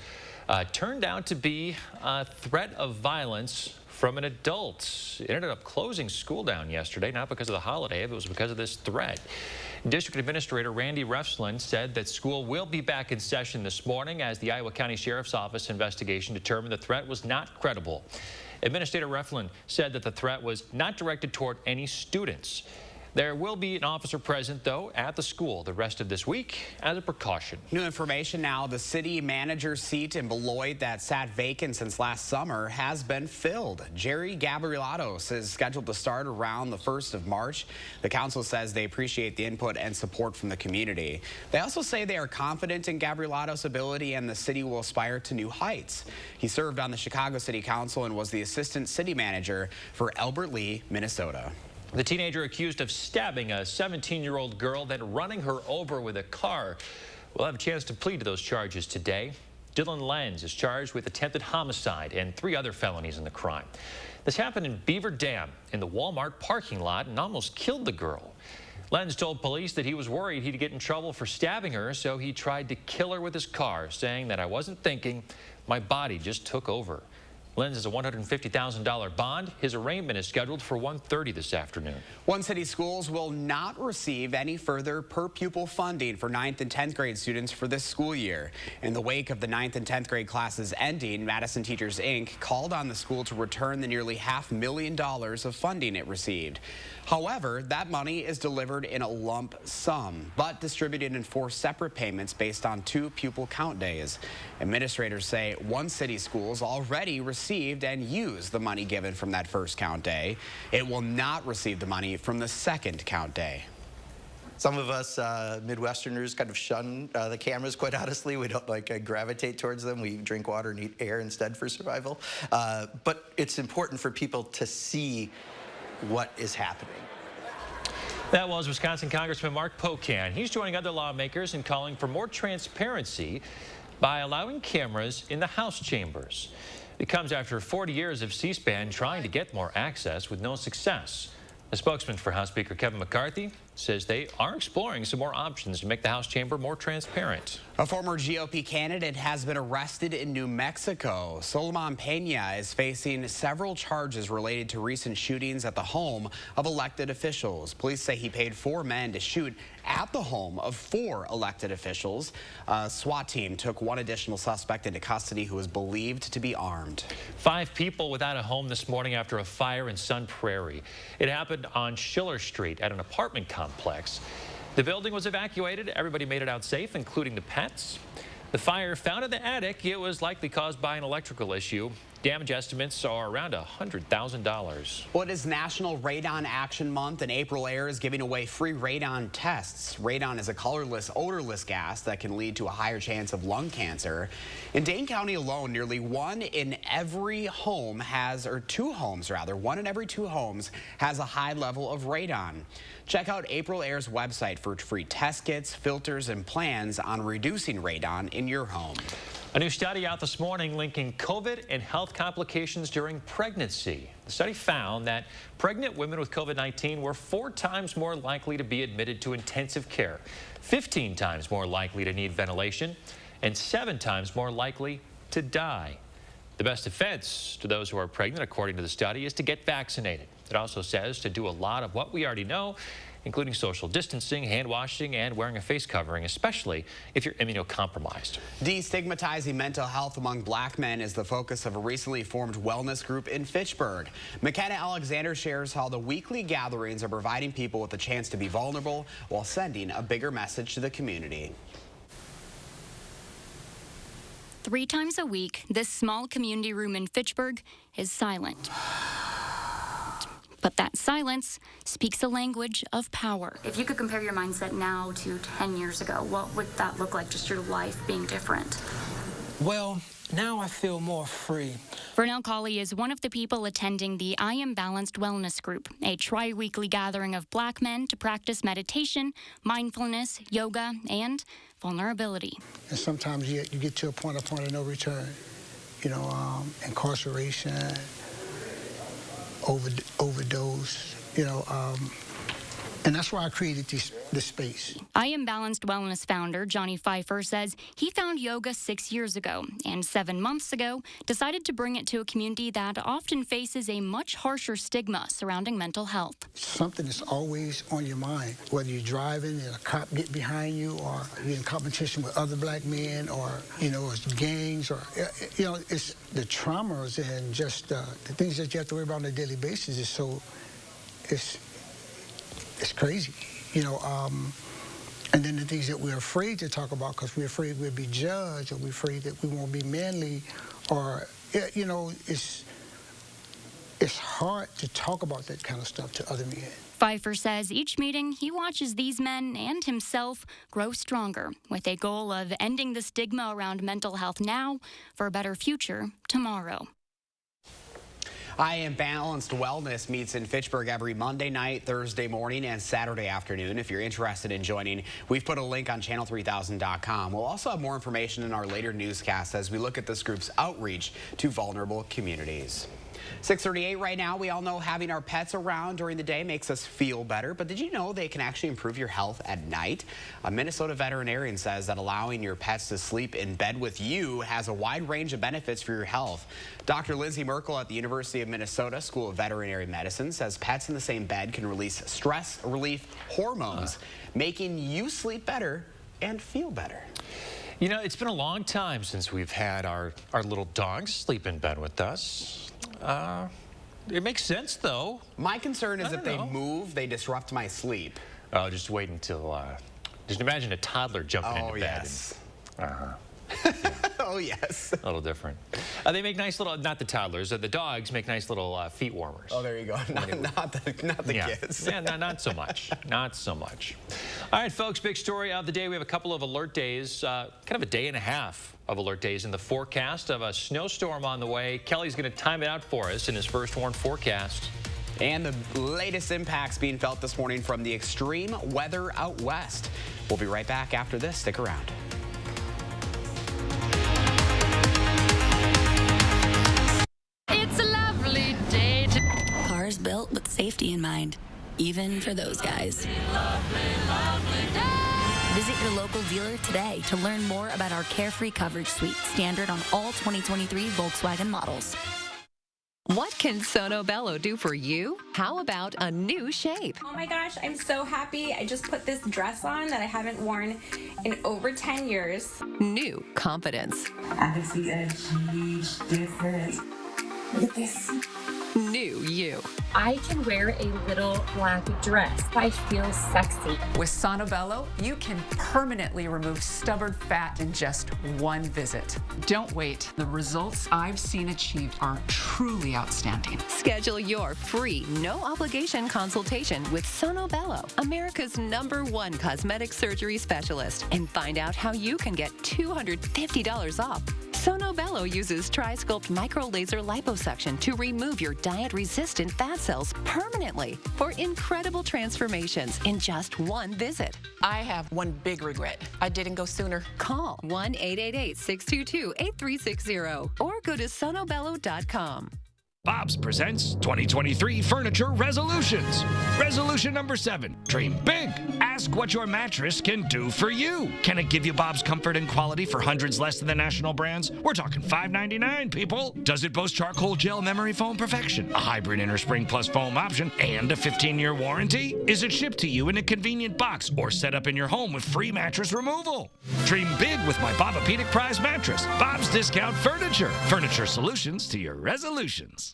[SPEAKER 1] turned out to be a threat of violence from an adult. It ended up closing school down yesterday, not because of the holiday, but it was because of this threat. District Administrator Randy Refslin said that school will be back in session this morning as the Iowa County Sheriff's Office investigation determined the threat was not credible. Administrator Refslin said that the threat was not directed toward any students. There will be an officer present, though, at the school the rest of this week as a precaution.
[SPEAKER 2] New information now. The city manager's seat in Beloit that sat vacant since last summer has been filled. Jerry Gabrielatos is scheduled to start around the 1st of March. The council says they appreciate the input and support from the community. They also say they are confident in Gabrielatos' ability and the city will aspire to new heights. He served on the Chicago City Council and was the assistant city manager for Albert Lee, Minnesota.
[SPEAKER 1] The teenager accused of stabbing a 17-year-old girl, then running her over with a car, will have a chance to plead to those charges today. Dylan Lenz is charged with attempted homicide and 3 other felonies in the crime. This happened in Beaver Dam in the Walmart parking lot and almost killed the girl. Lenz told police that he was worried he'd get in trouble for stabbing her, so he tried to kill her with his car, saying that I wasn't thinking, my body just took over. Lenz has a $150,000 bond. His arraignment is scheduled for 1:30 this afternoon.
[SPEAKER 2] One City Schools will not receive any further per-pupil funding for 9th and 10th grade students for this school year. In the wake of the 9th and 10th grade classes ending, Madison Teachers, Inc. called on the school to return the nearly $500,000 of funding it received. However, that money is delivered in a lump sum, but distributed in 4 separate payments based on 2 pupil count days. Administrators say One City Schools already received and used the money given from that first count day. It will not receive the money from the second count day.
[SPEAKER 7] Some of us Midwesterners kind of shun the cameras, quite honestly. We don't gravitate towards them. We drink water and eat air instead for survival. But it's important for people to see what is happening.
[SPEAKER 1] That was Wisconsin Congressman Mark Pocan. He's joining other lawmakers in calling for more transparency by allowing cameras in the House chambers. It comes after 40 years of C-SPAN trying to get more access with no success. A spokesman for House Speaker Kevin McCarthy says they are exploring some more options to make the House chamber more transparent.
[SPEAKER 2] A former GOP candidate has been arrested in New Mexico. Solomon Pena is facing several charges related to recent shootings at the home of elected officials. Police say he paid 4 men to shoot at the home of 4 elected officials. A SWAT team took 1 additional suspect into custody who is believed to be armed.
[SPEAKER 1] 5 people without a home this morning after a fire in Sun Prairie. It happened on Schiller Street at an apartment complex. The building was evacuated. Everybody made it out safe, including the pets. The fire found in the attic, it was likely caused by an electrical issue. Damage estimates are around $100,000.
[SPEAKER 2] Well, it is National Radon Action Month, and April Air is giving away free radon tests. Radon is a colorless, odorless gas that can lead to a higher chance of lung cancer. In Dane County alone, nearly 1 in every home has, or 2 homes rather, 1 in every 2 homes has a high level of radon. Check out April Air's website for free test kits, filters, and plans on reducing radon in your home.
[SPEAKER 1] A new study out this morning linking COVID and health complications during pregnancy. The study found that pregnant women with COVID-19 were 4 times more likely to be admitted to intensive care, 15 times more likely to need ventilation, and 7 times more likely to die. The best defense to those who are pregnant, according to the study, is to get vaccinated. It also says to do a lot of what we already know, including social distancing, hand washing, and wearing a face covering, especially if you're immunocompromised.
[SPEAKER 2] Destigmatizing mental health among black men is the focus of a recently formed wellness group in Fitchburg. McKenna Alexander shares how the weekly gatherings are providing people with a chance to be vulnerable while sending a bigger message to the community.
[SPEAKER 8] 3 times a week, this small community room in Fitchburg is silent. But that silence speaks a language of power.
[SPEAKER 9] If you could compare your mindset now to 10 years ago, what would that look like, just your life being different?
[SPEAKER 10] Well, now I feel more free.
[SPEAKER 8] Vernell Colley is one of the people attending the I Am Balanced Wellness Group, a tri-weekly gathering of black men to practice meditation, mindfulness, yoga, and vulnerability.
[SPEAKER 11] And sometimes you get to a point of no return. You know, incarceration, overdose, and that's why I created this space.
[SPEAKER 8] I Am Balanced Wellness founder Johnny Pfeiffer says he found yoga 6 years ago and 7 months ago decided to bring it to a community that often faces a much harsher stigma surrounding mental health.
[SPEAKER 11] Something that's always on your mind, whether you're driving and a cop get behind you, or you're in competition with other black men, or it's gangs, or it's the traumas and just the things that you have to worry about on a daily basis is so it's crazy, and then the things that we're afraid to talk about because we're afraid we'll be judged, or we're afraid that we won't be manly, or it's hard to talk about that kind of stuff to other men.
[SPEAKER 8] Pfeiffer says each meeting he watches these men and himself grow stronger with a goal of ending the stigma around mental health now for a better future tomorrow.
[SPEAKER 2] I Am Balanced Wellness meets in Fitchburg every Monday night, Thursday morning, and Saturday afternoon. If you're interested in joining, we've put a link on channel3000.com. We'll also have more information in our later newscasts as we look at this group's outreach to vulnerable communities. 6:38 right now. We all know having our pets around during the day makes us feel better, but did you know they can actually improve your health at night? A Minnesota veterinarian says that allowing your pets to sleep in bed with you has a wide range of benefits for your health. Dr. Lindsay Merkel at the University of Minnesota School of Veterinary Medicine says pets in the same bed can release stress relief hormones, making you sleep better and feel better.
[SPEAKER 1] You know, it's been a long time since we've had our little dogs sleep in bed with us. It makes sense, though.
[SPEAKER 2] My concern is if they move, they disrupt my sleep.
[SPEAKER 1] Oh, just wait until, just imagine a toddler jumping into bed.
[SPEAKER 2] Yes.
[SPEAKER 1] Yeah.
[SPEAKER 2] Oh, yes.
[SPEAKER 1] A little different. They make nice little, not the toddlers, the dogs make nice little feet warmers.
[SPEAKER 2] Oh, there you go. Not the kids.
[SPEAKER 1] Yeah, not so much. Not so much. All right, folks, big story of the day. We have a couple of alert days, kind of a day and a half of alert days in the forecast of a snowstorm on the way. Kelly's going to time it out for us in his first warn forecast.
[SPEAKER 2] And the latest impacts being felt this morning from the extreme weather out west. We'll be right back after this. Stick around.
[SPEAKER 8] It's a lovely day to...
[SPEAKER 6] Cars built with safety in mind, even for those guys. Visit your local dealer today to learn more about our Carefree Coverage Suite, standard on all 2023 Volkswagen models.
[SPEAKER 12] What can Sono Bello do for you? How about a new shape?
[SPEAKER 13] Oh my gosh, I'm so happy. I just put this dress on that I haven't worn in over 10 years.
[SPEAKER 12] New confidence.
[SPEAKER 14] I can see a huge difference. Look at this.
[SPEAKER 12] New you.
[SPEAKER 15] I can wear a little black dress. I feel sexy.
[SPEAKER 19] With Sono Bello, you can permanently remove stubborn fat in just one visit. Don't wait. The results I've seen achieved are truly outstanding.
[SPEAKER 12] Schedule your free, no-obligation consultation with Sono Bello, America's #1 cosmetic surgery specialist, and find out how you can get $250 off. Sono Bello uses Tri-Sculpt micro-laser liposuction to remove your diet-resistant fat cells permanently for incredible transformations in just one visit.
[SPEAKER 19] I have one big regret. I didn't go sooner.
[SPEAKER 12] Call 1-888-622-8360 or go to sonobello.com.
[SPEAKER 20] Bob's presents 2023 Furniture Resolutions. Resolution number 7, dream big. Ask what your mattress can do for you. Can it give you Bob's comfort and quality for hundreds less than the national brands? We're talking $5.99, people. Does it boast charcoal gel memory foam perfection, a hybrid inner spring plus foam option, and a 15-year warranty? Is it shipped to you in a convenient box or set up in your home with free mattress removal? Dream big with my Bobapedic Prize mattress. Bob's Discount Furniture. Furniture solutions to your resolutions.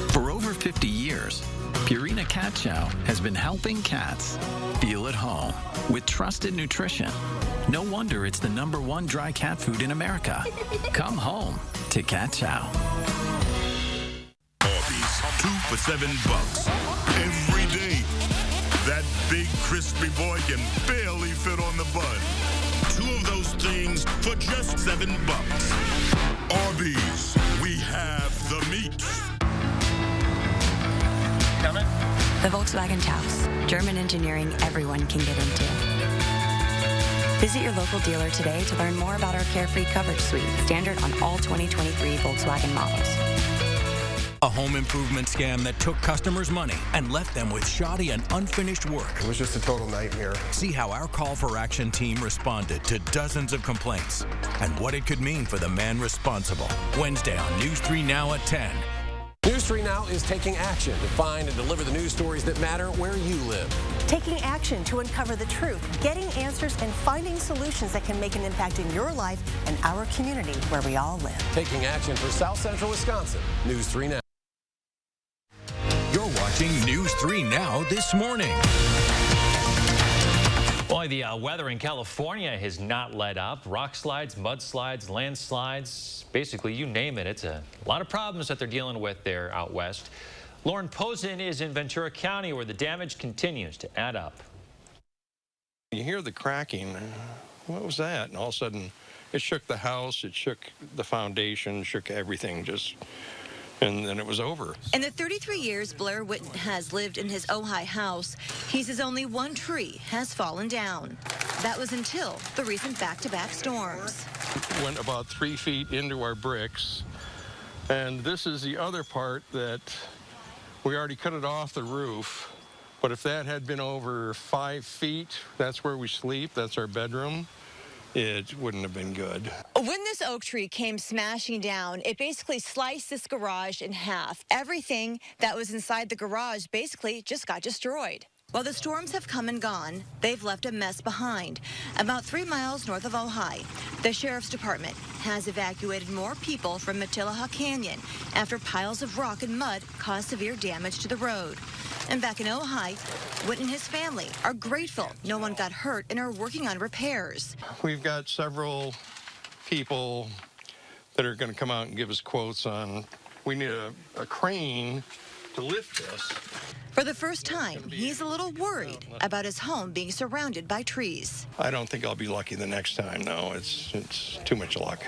[SPEAKER 21] For over 50 years, Purina Cat Chow has been helping cats feel at home with trusted nutrition. No wonder it's the #1 dry cat food in America. Come home to Cat Chow.
[SPEAKER 31] Arby's, 2 for $7 every day. That big crispy boy can barely fit on the bun. 2 of those things for just $7. Arby's, we have the meat.
[SPEAKER 6] The Volkswagen Taos, German engineering everyone can get into. Visit your local dealer today to learn more about our Carefree Coverage Suite, standard on all 2023 Volkswagen models.
[SPEAKER 22] A home improvement scam that took customers' money and left them with shoddy and unfinished work.
[SPEAKER 23] It was just a total nightmare.
[SPEAKER 22] See how our Call for Action team responded to dozens of complaints and what it could mean for the man responsible. Wednesday on News 3 Now at 10.
[SPEAKER 24] News 3 Now is taking action to find and deliver the news stories that matter where you live.
[SPEAKER 25] Taking action to uncover the truth, getting answers, and finding solutions that can make an impact in your life and our community where we all live.
[SPEAKER 24] Taking action for South Central Wisconsin. News 3 Now.
[SPEAKER 22] You're watching News 3 Now this morning.
[SPEAKER 1] Boy, the weather in California has not let up. Rock slides, mudslides, landslides, basically you name it. It's a lot of problems that they're dealing with there out west. Lauren Posen is in Ventura County where the damage continues to add up.
[SPEAKER 26] You hear the cracking. What was that? And all of a sudden, it shook the house, it shook the foundation, shook everything. Just and then it was over.
[SPEAKER 3] In the 33 years Blair Witten has lived in his Ojai house, he says only one tree has fallen down. That was until the recent back-to-back storms.
[SPEAKER 26] Went about 3 feet into our bricks, and this is the other part that we already cut it off the roof. But if that had been over 5 feet, that's where we sleep, that's our bedroom, it wouldn't have been good.
[SPEAKER 3] When this oak tree came smashing down, it basically sliced this garage in half. Everything that was inside the garage basically just got destroyed. While the storms have come and gone, they've left a mess behind. About 3 miles north of Ojai, the Sheriff's Department has evacuated more people from Matilaha Canyon after piles of rock and mud caused severe damage to the road. And back in Ojai, Witten and his family are grateful no one got hurt and are working on repairs.
[SPEAKER 26] We've got several people that are going to come out and give us quotes on, we need a crane to lift this.
[SPEAKER 3] For the first time, he's a little worried about his home being surrounded by trees.
[SPEAKER 26] I don't think I'll be lucky the next time, no. It's too much luck.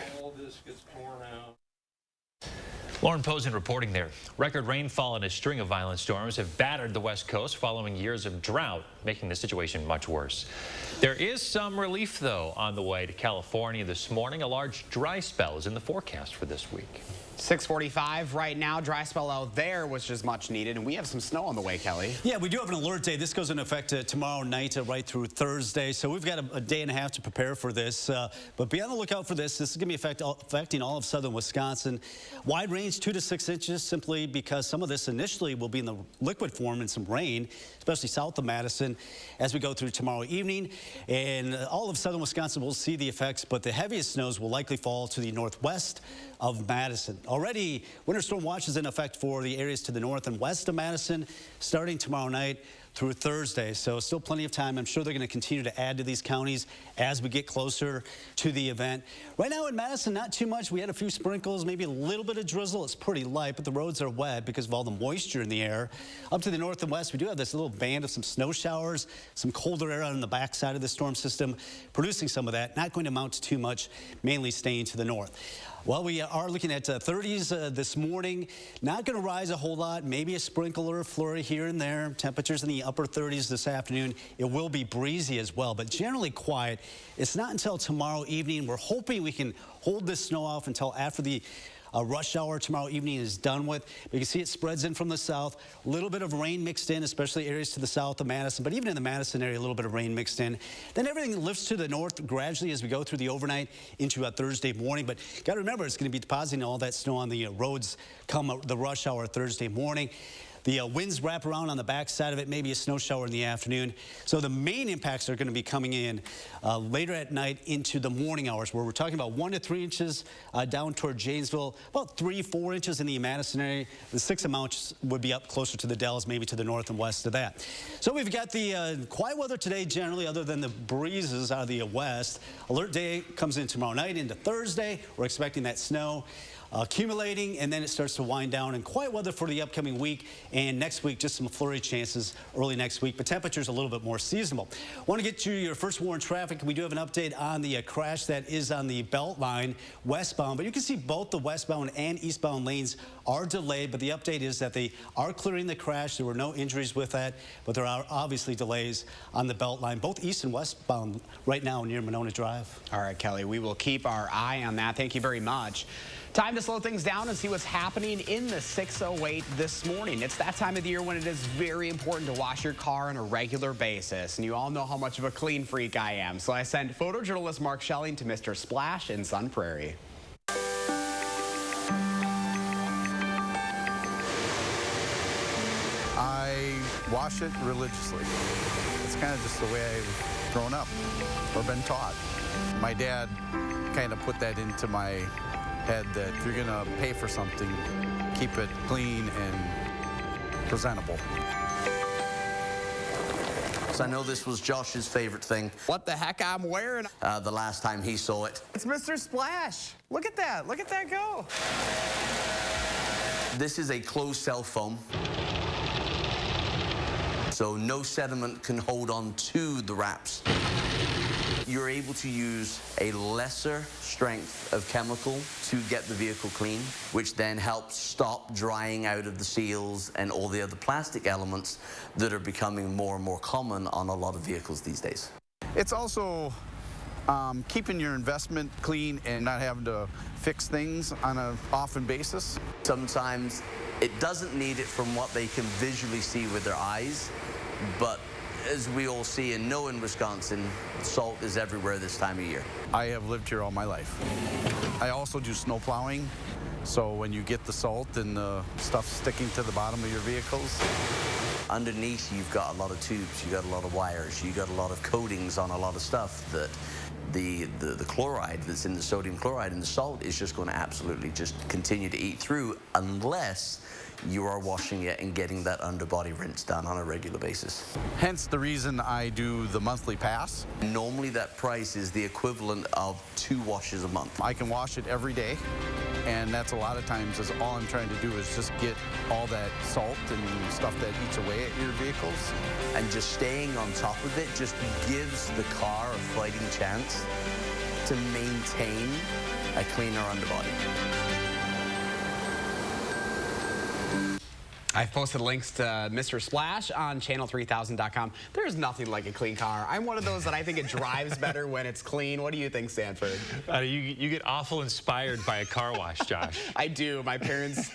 [SPEAKER 1] Lauren Posen reporting there. Record rainfall and a string of violent storms have battered the West Coast following years of drought, making the situation much worse. There is some relief, though, on the way to California this morning. A large dry spell is in the forecast for this week.
[SPEAKER 2] 6:45 right now. Dry spell out there, which is much needed, and we have some snow on the way, Kelly.
[SPEAKER 4] Yeah, we do have an alert day. This goes into effect tomorrow night right through Thursday, so we've got a day and a half to prepare for this. But be on the lookout for this. This is going to be affecting all of southern Wisconsin. Wide range, 2 to 6 inches, simply because some of this initially will be in the liquid form and some rain, especially south of Madison, as we go through tomorrow evening. And all of southern Wisconsin will see the effects, but the heaviest snows will likely fall to the northwest of Madison. Already, winter storm watch is in effect for the areas to the north and west of Madison, starting tomorrow night through Thursday. So still plenty of time. I'm sure they're going to continue to add to these counties as we get closer to the event. Right now in Madison, not too much. We had a few sprinkles, maybe a little bit of drizzle. It's pretty light, but the roads are wet because of all the moisture in the air. Up to the north and west, we do have this little band of some snow showers, some colder air on the backside of the storm system, producing some of that. Not going to amount to too much, mainly staying to the north. Well, we are looking at 30s this morning. Not going to rise a whole lot. Maybe a sprinkle or a flurry here and there. Temperatures in the upper 30s this afternoon. It will be breezy as well, but generally quiet. It's not until tomorrow evening. We're hoping we can hold this snow off until after the rush hour tomorrow evening is done with. You can see it spreads in from the south. A little bit of rain mixed in, especially areas to the south of Madison, but even in the Madison area, a little bit of rain mixed in. Then everything lifts to the north gradually as we go through the overnight into Thursday morning. But got to remember, it's going to be depositing all that snow on the roads come the rush hour Thursday morning. The winds wrap around on the backside of it, maybe a snow shower in the afternoon. So the main impacts are going to be coming in later at night into the morning hours, where we're talking about 1 to 3 inches down toward Janesville, about 3-4 inches in the Madison area. The 6 amounts would be up closer to the Dells, maybe to the north and west of that. So we've got the quiet weather today generally, other than the breezes out of the west. Alert day comes in tomorrow night into Thursday. We're expecting that snow accumulating, and then it starts to wind down, and quiet weather for the upcoming week, and next week just some flurry chances early next week, but temperatures a little bit more seasonable. Want to get to your first warning traffic. We do have an update on the crash that is on the Beltline westbound, but you can see both the westbound and eastbound lanes are delayed, but the update is that they are clearing the crash. There were no injuries with that, but there are obviously delays on the Beltline, both east and westbound right now near Monona Drive.
[SPEAKER 2] All right, Kelly, we will keep our eye on that. Thank you very much. Time to slow things down and see what's happening in the 608 this morning. It's that time of the year when it is very important to wash your car on a regular basis. And you all know how much of a clean freak I am. So I sent photojournalist Mark Schelling to Mr. Splash in Sun Prairie.
[SPEAKER 5] I wash it religiously. It's kind of just the way I've grown up or been taught. My dad kind of put that into my head that if you're going to pay for something, keep it clean and presentable.
[SPEAKER 16] So I know this was Josh's favorite thing.
[SPEAKER 2] What the heck I'm wearing?
[SPEAKER 16] The last time he saw it.
[SPEAKER 2] It's Mr. Splash. Look at that. Look at that go.
[SPEAKER 16] This is a closed cell foam, so no sediment can hold on to the wraps. you're able to use a lesser strength of chemical to get the vehicle clean, which then helps stop drying out of the seals and all the other plastic elements that are becoming more and more common on a lot of vehicles these days.
[SPEAKER 5] It's also keeping your investment clean and not having to fix things on an often basis.
[SPEAKER 16] Sometimes it doesn't need it from what they can visually see with their eyes, but as we all see and know in Wisconsin, salt is everywhere this time of year.
[SPEAKER 5] I have lived here all my life. I also do snow plowing, so when you get the salt and the stuff sticking to the bottom of your vehicles,
[SPEAKER 16] underneath you've got a lot of tubes, you've got a lot of wires, you've got a lot of coatings on a lot of stuff that the chloride that's in the sodium chloride in the salt is just going to absolutely just continue to eat through unless you are washing it and getting that underbody rinse done on a regular basis.
[SPEAKER 5] Hence the reason I do the monthly pass.
[SPEAKER 16] Normally that price is the equivalent of 2 washes a month.
[SPEAKER 5] I can wash it every day, and that's a lot of times is all I'm trying to do is just get all that salt and stuff that eats away at your vehicles.
[SPEAKER 16] And just staying on top of it just gives the car a fighting chance to maintain a cleaner underbody.
[SPEAKER 2] I've posted links to Mr. Splash on channel3000.com. There's nothing like a clean car. I'm one of those that I think it drives better when it's clean. What do you think, Sanford?
[SPEAKER 1] You get awful inspired by a car wash, Josh.
[SPEAKER 2] I do. My parents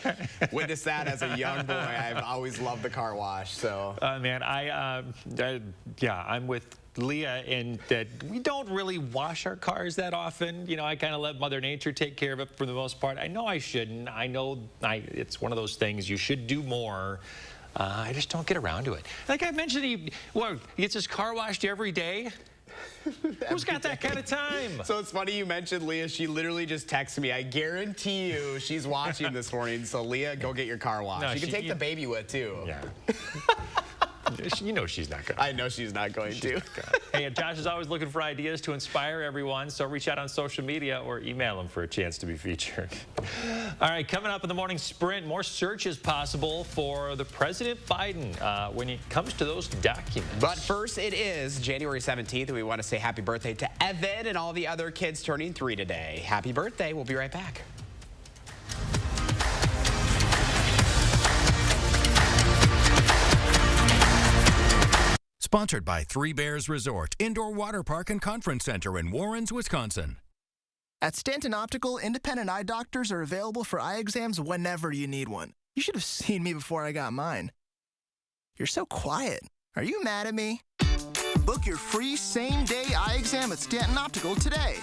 [SPEAKER 2] witnessed that as a young boy. I've always loved the car wash. So,
[SPEAKER 1] man, I'm with Leah in that we don't really wash our cars that often. You know, I kind of let Mother Nature take care of it for the most part. I know I shouldn't. I know it's one of those things you should do more. I just don't get around to it. Like I mentioned, he gets his car washed every day. Who's got that kind of time?
[SPEAKER 2] So it's funny you mentioned Leah. She literally just texted me. I guarantee you she's watching this morning. So Leah, go get your car washed.
[SPEAKER 1] No,
[SPEAKER 2] you can take the baby with too.
[SPEAKER 1] Yeah. You know she's not going to.
[SPEAKER 2] I know she's not going to.
[SPEAKER 1] Hey, Josh is always looking for ideas to inspire everyone, so reach out on social media or email him for a chance to be featured. All right, coming up in the morning sprint, more searches possible for the President Biden when it comes to those documents.
[SPEAKER 2] But first, it is January 17th, and we want to say happy birthday to Evan and all the other kids turning 3 today. Happy birthday. We'll be right back.
[SPEAKER 22] Sponsored by Three Bears Resort, Indoor Water Park and Conference Center in Warrens, Wisconsin.
[SPEAKER 7] At Stanton Optical, independent eye doctors are available for eye exams whenever you need one. You should have seen me before I got mine. You're so quiet. Are you mad at me? Book your free same-day eye exam at Stanton Optical today.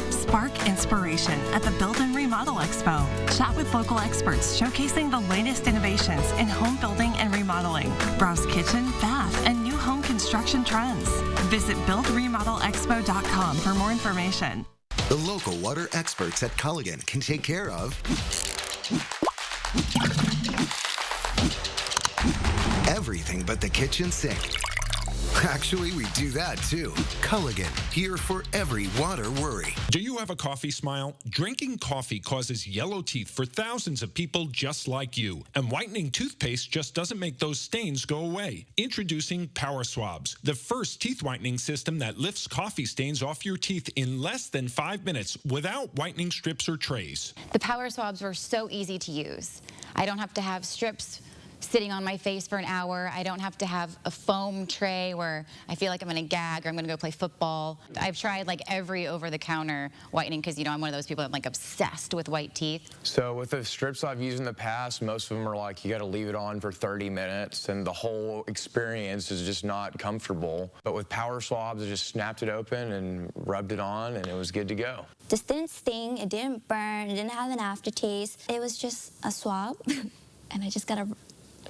[SPEAKER 25] Spark inspiration at the Build and Remodel Expo. Chat with local experts showcasing the latest innovations in home building and remodeling. Browse kitchen, bath, and new home construction trends. Visit buildremodelexpo.com for more information.
[SPEAKER 9] The local water experts at Culligan can take care of everything but the kitchen sink. Actually, we do that too. Culligan, here for every water worry.
[SPEAKER 10] Do you have a coffee smile? Drinking coffee causes yellow teeth for thousands of people just like you. And whitening toothpaste just doesn't make those stains go away. Introducing Power Swabs, the first teeth whitening system that lifts coffee stains off your teeth in less than 5 minutes without whitening strips or trays.
[SPEAKER 11] The Power Swabs were so easy to use. I don't have to have strips sitting on my face for an hour. I don't have to have a foam tray where I feel like I'm gonna gag or I'm gonna go play football. I've tried like every over-the-counter whitening because, you know, I'm one of those people that's like obsessed with white teeth.
[SPEAKER 31] So with the strips I've used in the past, most of them are like, you gotta leave it on for 30 minutes and the whole experience is just not comfortable. But with Power Swabs, I just snapped it open and rubbed it on and it was good to go.
[SPEAKER 17] This didn't sting, it didn't burn, it didn't have an aftertaste. It was just a swab and I just gotta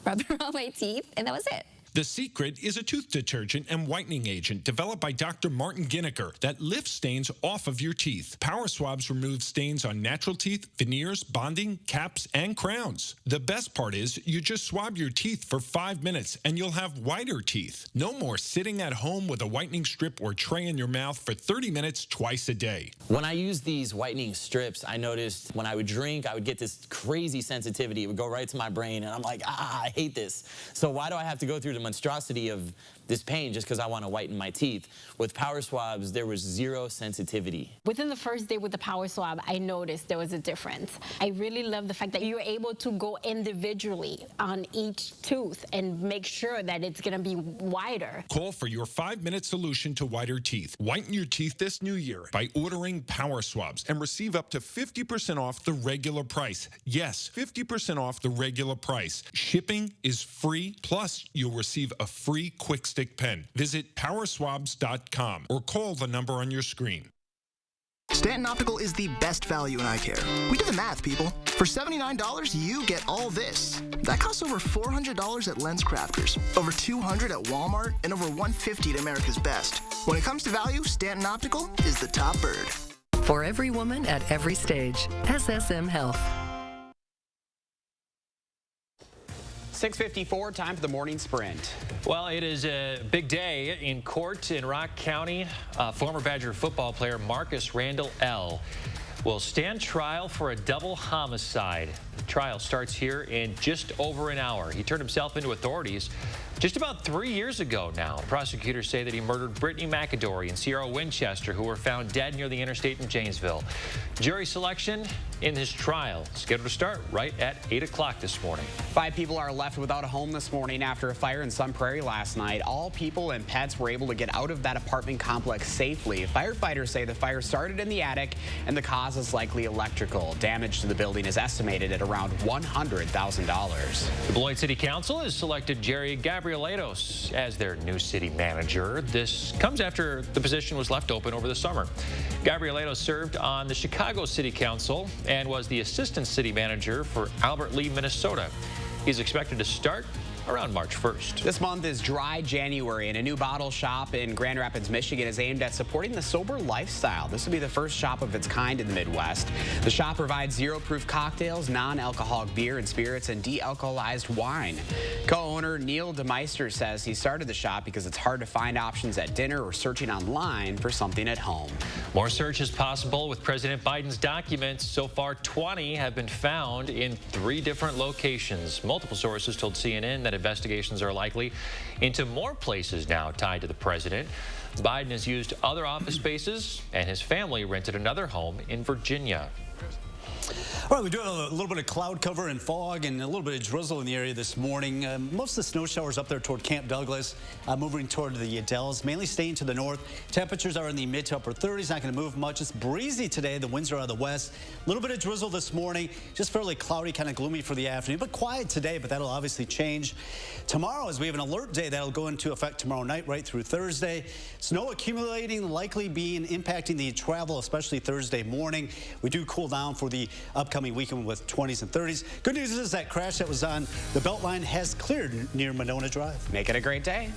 [SPEAKER 17] rub it on my teeth, and that was it.
[SPEAKER 10] The Secret is a tooth detergent and whitening agent developed by Dr. Martin Ginniker that lifts stains off of your teeth. Power Swabs remove stains on natural teeth, veneers, bonding, caps, and crowns. The best part is you just swab your teeth for 5 minutes and you'll have whiter teeth. No more sitting at home with a whitening strip or tray in your mouth for 30 minutes twice a day.
[SPEAKER 18] When I used these whitening strips, I noticed when I would drink, I would get this crazy sensitivity. It would go right to my brain, and I'm like, I hate this. So why do I have to go through the monstrosity of this pain just because I want to whiten my teeth. With power swabs, there was zero sensitivity.
[SPEAKER 8] Within the first day with the power swab, I noticed there was a difference. I really love the fact that you're able to go individually on each tooth and make sure that it's going to be wider.
[SPEAKER 10] Call for your 5-minute solution to whiter teeth. Whiten your teeth this new year by ordering power swabs and receive up to 50% off the regular price. Yes, 50% off the regular price. Shipping is free, plus you'll receive a free quick stick pen. Visit powerswabs.com or call the number on your screen.
[SPEAKER 7] Stanton Optical is the best value in eye care. We do the math, people. For $79, you get all this. That costs over $400 at Lens Crafters, over $200 at Walmart, and over $150 at America's Best. When it comes to value, Stanton Optical is the top bird.
[SPEAKER 12] For every woman at every stage, SSM Health.
[SPEAKER 2] 6:54, time for the morning sprint.
[SPEAKER 1] Well, it is a big day in court in Rock County. Former Badger football player Marcus Randall L. will stand trial for a double homicide. The trial starts here in just over an hour. He turned himself into authorities just about 3 years ago now. Prosecutors say that he murdered Brittany McAdory and Sierra Winchester, who were found dead near the interstate in Janesville. Jury selection in his trial scheduled to start right at 8 o'clock this morning.
[SPEAKER 2] 5 people are left without a home this morning after a fire in Sun Prairie last night. All people and pets were able to get out of that apartment complex safely. Firefighters say the fire started in the attic and the cause is likely electrical. Damage to the building is estimated at around $100,000.
[SPEAKER 1] The Beloit City Council has selected Jerry Gabrielatos as their new city manager. This comes after the position was left open over the summer. Gabrielatos served on the Chicago City Council and was the assistant city manager for Albert Lee, Minnesota. He's expected to start around March 1st.
[SPEAKER 2] This month is Dry January, and a new bottle shop in Grand Rapids, Michigan is aimed at supporting the sober lifestyle. This will be the first shop of its kind in the Midwest. The shop provides zero-proof cocktails, non-alcoholic beer and spirits, and de-alcoholized wine. Co-owner Neil DeMeister says he started the shop because it's hard to find options at dinner or searching online for something at home.
[SPEAKER 1] More search is possible with President Biden's documents. So far, 20 have been found in 3 different locations. Multiple sources told CNN that investigations are likely into more places now tied to the president. Biden has used other office spaces, and his family rented another home in Virginia.
[SPEAKER 4] All right, we do have a little bit of cloud cover and fog and a little bit of drizzle in the area this morning. Most of the snow showers up there toward Camp Douglas, moving toward the Dells, mainly staying to the north. Temperatures are in the mid to upper 30s, not going to move much. It's breezy today. The winds are out of the west. A little bit of drizzle this morning, just fairly cloudy, kind of gloomy for the afternoon, but quiet today, but that'll obviously change tomorrow as we have an alert day that'll go into effect tomorrow night right through Thursday. Snow accumulating, likely impacting the travel, especially Thursday morning. We do cool down for the upcoming weekend with 20s and 30s. Good news is that crash that was on the Beltline has cleared near Monona Drive.
[SPEAKER 2] Make it a great day.